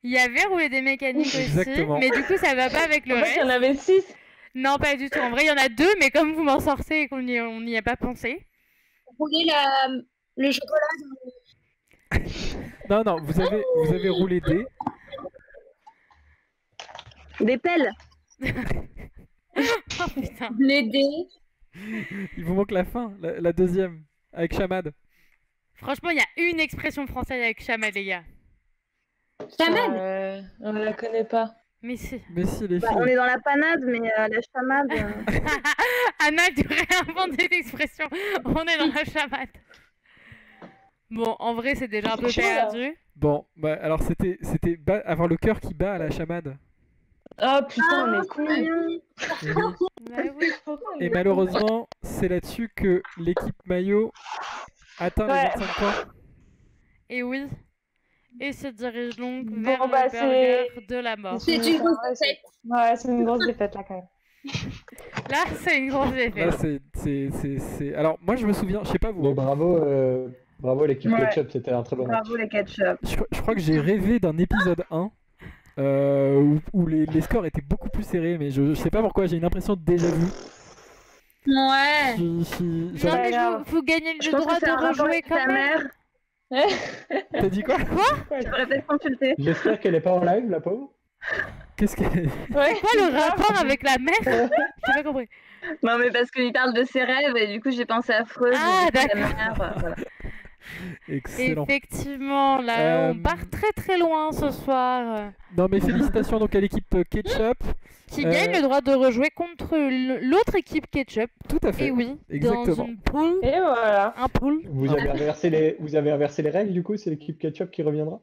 S2: Il y avait rouler des mécaniques aussi,
S1: Exactement.
S2: mais du coup ça va pas avec le
S3: En fait, il y en
S2: reste.
S3: avait 6.
S2: Non, pas du tout. En vrai, il y en a 2, mais comme vous m'en sortez et qu'on n'y a pas pensé.
S7: Rouler le chocolat.
S1: Non, non, vous avez roulé des.
S4: Des pelles?
S2: Oh putain.
S7: Les dés.
S1: Il vous manque la fin, la deuxième, avec chamade.
S2: Franchement, il y a une expression française avec chamade, les gars.
S7: Chamade.
S3: On la connaît pas.
S2: Mais si.
S1: Mais si, les
S4: Bah, on
S1: filles.
S4: est dans la panade, mais la chamade.
S2: Anna, tu réinventer l'expression. On est dans la chamade. Bon, en vrai, c'est déjà un peu
S3: C'est chaud, là.
S2: perdu.
S1: Bon, bah alors c'était avoir le cœur qui bat à la chamade.
S3: Oh putain, on est con.
S2: Bah oui.
S1: Et malheureusement, c'est là-dessus que l'équipe maillot atteint
S3: Ouais.
S1: les 25 points.
S2: Et oui. Et se dirige donc
S3: Bon,
S2: vers
S3: bah,
S2: le burger de la mort.
S7: C'est une grosse défaite.
S3: Ouais, c'est une grosse défaite là quand même.
S2: Là, c'est une grosse
S1: Là,
S2: défaite.
S1: c'est. Alors, moi, je me souviens, je sais pas vous.
S6: Mais bravo à l'équipe
S4: Ouais.
S6: Ketchup, c'était un très bon match.
S4: Bravo les ketchup.
S1: Je crois que j'ai rêvé d'un épisode 1 où les scores étaient beaucoup plus serrés, mais je sais pas pourquoi, j'ai une impression de déjà vu.
S7: Ouais.
S2: Non,
S1: J'avais-
S2: mais
S3: grave.
S2: vous gagnez
S4: Je
S2: le
S4: pense
S2: droit
S4: que c'est un
S2: de
S4: rapport
S2: rejouer
S4: avec
S2: quand
S4: ta
S2: même.
S4: mère.
S1: T'as dit quoi?
S4: Tu devrais peut-être consulter.
S6: J'espère qu'elle est pas en live, la pauvre.
S1: Qu'est-ce que.
S3: Ouais.
S2: Quoi le rapport avec la mère? J'ai pas compris.
S4: Non, mais parce qu'il parle de ses rêves et du coup, j'ai pensé à Freud.
S2: Ah,
S4: j'ai dit ta
S2: d'accord.
S4: mère, voilà.
S1: Excellent.
S2: Effectivement, là,
S1: Euh,
S2: on part très très loin ce soir.
S1: Non, mais félicitations donc à l'équipe Ketchup.
S2: Qui gagne le droit de rejouer contre l'autre équipe Ketchup.
S1: Tout à fait.
S2: Et oui,
S1: Exactement.
S2: dans une poule.
S3: Et voilà.
S2: Un pool.
S6: Vous avez inversé les règles, du coup, c'est l'équipe Ketchup qui reviendra.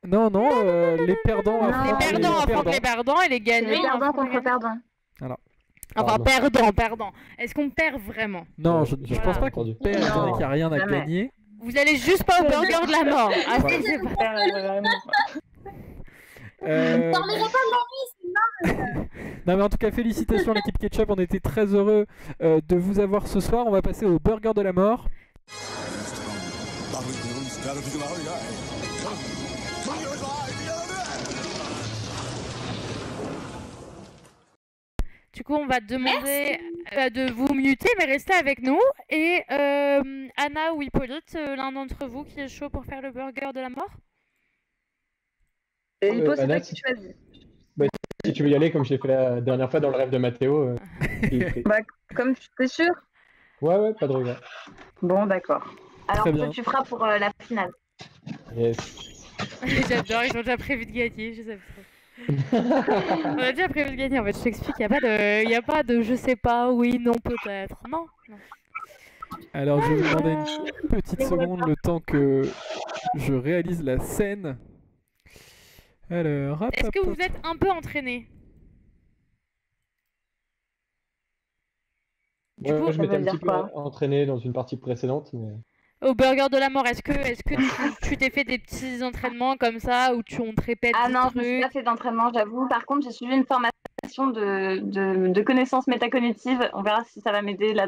S1: Non, non, les perdants
S4: Non,
S2: Les
S1: affrontent
S2: perdants affrontent les perdants et les
S4: C'est
S2: gagnants.
S4: les perdants
S2: affrontent les
S4: contre
S2: gagnants.
S4: perdants.
S2: Enfin,
S6: Pardon.
S2: perdant. Est-ce qu'on perd vraiment?
S1: Non, je
S2: Voilà.
S1: pense pas qu'on
S6: Entendu.
S1: perd, étant donné qu'il n'y a rien à
S4: jamais.
S1: gagner.
S2: Vous allez juste pas au burger de la mort. Ah,
S1: Voilà.
S2: c'est pas...
S3: Vraiment pas.
S7: Parlez pas
S1: Non mais en tout cas félicitations l'équipe Ketchup, on était très heureux de vous avoir ce soir. On va passer au burger de la mort.
S2: Du coup, on va demander de vous muter, mais restez avec nous. Et Anna ou Hippolyte, l'un d'entre vous qui est chaud pour faire le burger de la mort?
S4: Et Hippo, c'est
S6: Anna,
S4: toi qui choisis.
S6: Si tu veux y aller, comme je l'ai fait la dernière fois dans le rêve de Mathéo. il est pris.
S4: Bah, comme t'es sûr?
S6: Ouais, pas de regret.
S4: Bon, d'accord. Alors,
S1: Très
S4: toi,
S1: bien.
S4: tu feras pour la finale.
S6: Yes.
S2: J'adore, ils ont déjà prévu de gagner, je sais pas. On a déjà prévu de gagner, en fait, je t'explique, il n'y a pas de je sais pas, oui, non, peut-être. Non, non.
S1: Alors je vais vous demander une petite seconde le temps que je réalise la scène. Alors, hop,
S2: Est-ce que
S1: hop,
S2: vous
S1: hop.
S2: êtes un peu entraîné? Du
S6: Ouais,
S2: coup,
S6: je
S4: ça
S6: m'étais
S4: veut
S6: un petit
S4: dire
S6: peu
S4: quoi
S6: entraîné dans une partie précédente, mais
S2: Au burger de la mort, est-ce que tu t'es fait des petits entraînements comme ça où on te répète
S4: Ah
S2: des
S4: non, je me suis
S2: trucs?
S4: pas fait d'entraînement, j'avoue. Par contre, j'ai suivi une formation de connaissances métacognitives. On verra si ça va m'aider là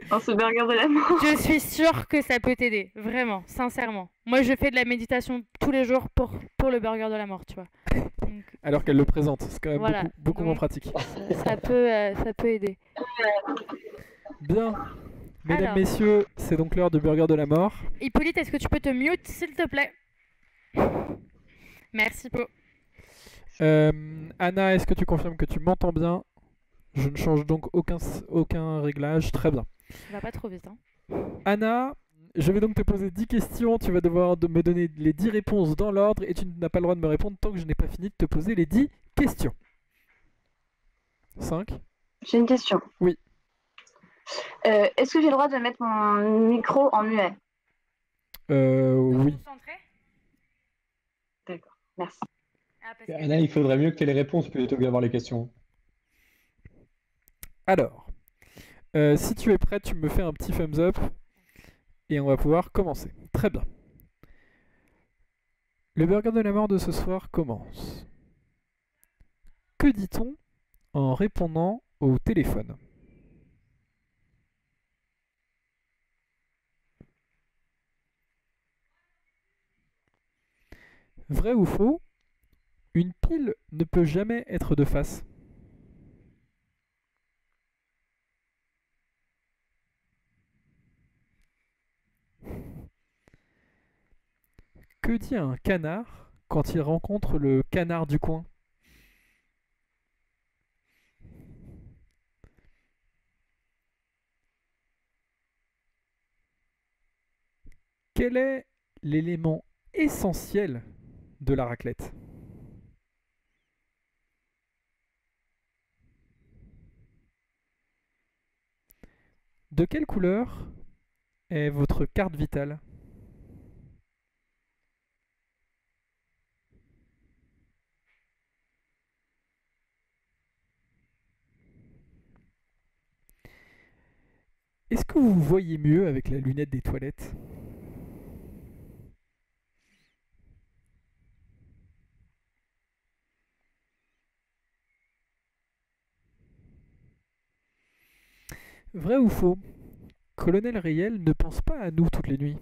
S4: dans ce burger de la mort.
S2: Je suis sûre que ça peut t'aider, vraiment, sincèrement. Moi, je fais de la méditation tous les jours pour le burger de la mort, tu vois. Donc,
S1: Alors qu'elle le présente, c'est quand même
S2: Voilà,
S1: beaucoup moins
S2: donc-
S1: pratique.
S2: ça peut aider.
S1: Bien. Mesdames,
S2: Alors.
S1: messieurs, c'est donc l'heure du burger de la mort.
S2: Hippolyte, est-ce que tu peux te mute, s'il te plaît? Merci, Po.
S1: Anna, est-ce que tu confirmes que tu m'entends bien? Je ne change donc aucun réglage. Très bien.
S2: Ça va pas trop vite, hein.
S1: Anna, je vais donc te poser 10 questions. Tu vas devoir me donner les 10 réponses dans l'ordre et tu n'as pas le droit de me répondre tant que je n'ai pas fini de te poser les 10 questions. 5.
S4: J'ai une question.
S1: Oui.
S4: Est-ce que j'ai le droit de mettre mon micro en muet?
S1: Oui.
S2: Concentré.
S4: D'accord, merci.
S2: Ah, parce que-
S6: Anna, il faudrait mieux que tu aies les réponses plutôt que d'avoir les questions.
S1: Alors, si tu es prête, tu me fais un petit thumbs up et on va pouvoir commencer. Très bien. Le burger de la mort de ce soir commence. Que dit-on en répondant au téléphone? Vrai ou faux? Une pile ne peut jamais être de face. Que dit un canard quand il rencontre le canard du coin? Quel est l'élément essentiel de la raclette? De quelle couleur est votre carte vitale? Est-ce que vous voyez mieux avec la lunette des toilettes? Vrai ou faux? Colonel Riel ne pense pas à nous toutes les nuits.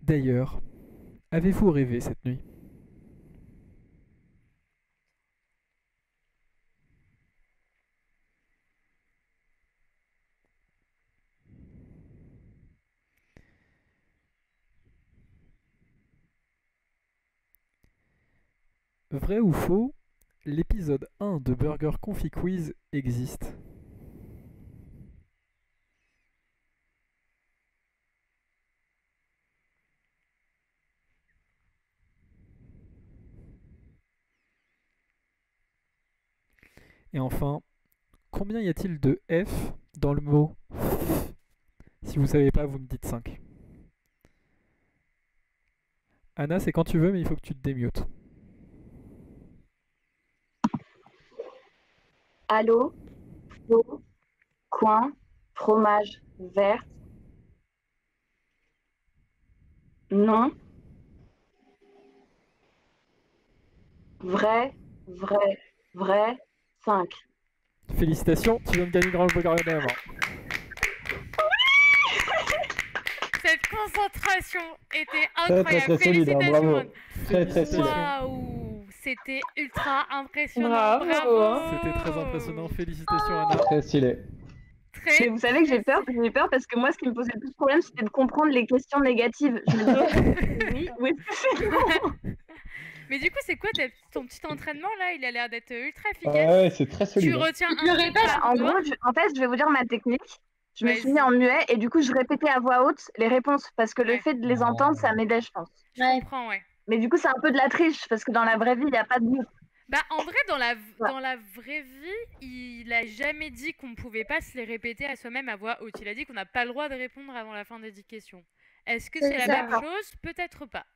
S1: D'ailleurs, avez-vous rêvé cette nuit? Vrai ou faux? L'épisode 1 de Burger Confit Quiz existe. Et enfin, combien y a-t-il de F dans le mot F? Si vous savez pas, vous me dites 5. Anna, c'est quand tu veux, mais il faut que tu te démutes.
S4: Allô, faux, coin, fromage, verte. Non. Vrai, vrai, vrai, 5.
S1: Félicitations, tu viens de gagner le grand burger de la mort.
S2: Cette concentration était
S6: Très, très,
S2: incroyable.
S6: très solide, hein,
S2: Félicitations.
S6: bravo.
S2: Anne.
S6: Très, très solide.
S2: Waouh, c'était ultra impressionnant.
S3: Bravo.
S2: Bravo.
S1: C'était très impressionnant, félicitations Anna.
S6: Très stylé.
S4: Mais
S2: Très.
S4: vous savez que j'ai peur parce que moi, ce qui me posait le plus de problème, c'était de comprendre les questions négatives. Je me disais, oui, ou est-ce que c'est non?
S2: Mais du coup, c'est quoi ton petit entraînement là? Il a l'air d'être ultra
S6: Ah
S2: efficace.
S6: ouais, c'est très
S2: Tu
S6: solide.
S2: retiens
S7: Je le
S2: un
S7: répète,
S2: truc par
S4: En
S2: doigt.
S4: gros, en fait, je vais vous dire ma technique. Je me
S2: Vas-y.
S4: suis mis en muet et du coup, je répétais à voix haute les réponses parce que le
S2: Ouais.
S4: fait de les entendre, ça m'aidait, je pense.
S2: Je
S7: Ouais.
S2: comprends, ouais.
S4: Mais du coup, c'est un peu de la triche parce que dans la vraie vie, il n'y a pas de mute.
S2: Bah, en vrai, dans la vraie vie, il a jamais dit qu'on pouvait pas se les répéter à soi-même à voix haute. Il a dit qu'on n'a pas le droit de répondre avant la fin des 10 questions. Est-ce que c'est la
S7: ça.
S2: même chose? Peut-être pas.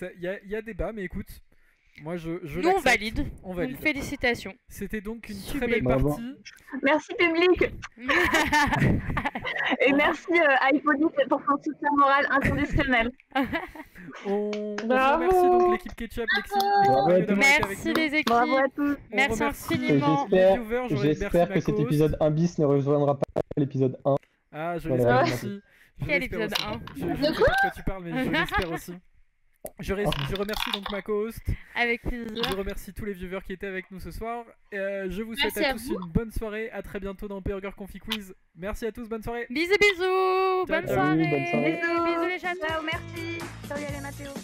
S1: Il y a débat, mais écoute, moi je
S2: Nous, on
S1: l'accepte.
S2: valide.
S1: On valide.
S2: Donc, félicitations.
S1: C'était donc une très
S2: Sublime.
S1: belle
S6: Bravo.
S1: partie.
S4: Merci, public. Et merci à Hippolyte pour son soutien moral inconditionnel.
S1: On
S3: Bravo.
S1: remercie donc l'équipe Ketchup, l'équipe
S6: Bravo à
S1: Mario
S6: tous.
S1: d'avoir été avec
S2: Merci
S1: nous.
S2: les équipes.
S4: Bravo à tous.
S1: On
S2: Merci
S1: remercie
S2: infiniment.
S1: les viewers, j'aurais
S6: J'espère
S1: merci
S6: que cet
S1: Macos.
S6: épisode 1 bis ne rejoindra pas l'épisode 1.
S1: Ah, je
S6: Voilà.
S1: l'espère
S6: Ouais.
S1: aussi. Je
S2: Quel
S1: l'espère
S2: épisode
S1: aussi.
S2: 1?
S1: Je sais pas de quoi tu parles, mais je l'espère aussi. Je remercie donc ma co-host.
S2: Avec plaisir.
S1: Je remercie tous les viewers qui étaient avec nous ce soir. Je vous souhaite
S7: Merci
S1: à
S7: à
S1: tous
S7: vous.
S1: une bonne soirée. À très bientôt dans Burger Confi Quiz. Merci à tous, bonne soirée.
S2: Bisous, bisous. Bonne
S1: ciao.
S2: soirée.
S6: Bonne soirée.
S2: Bisous les chatons.
S4: Ciao, merci. Salut, les Mathéo.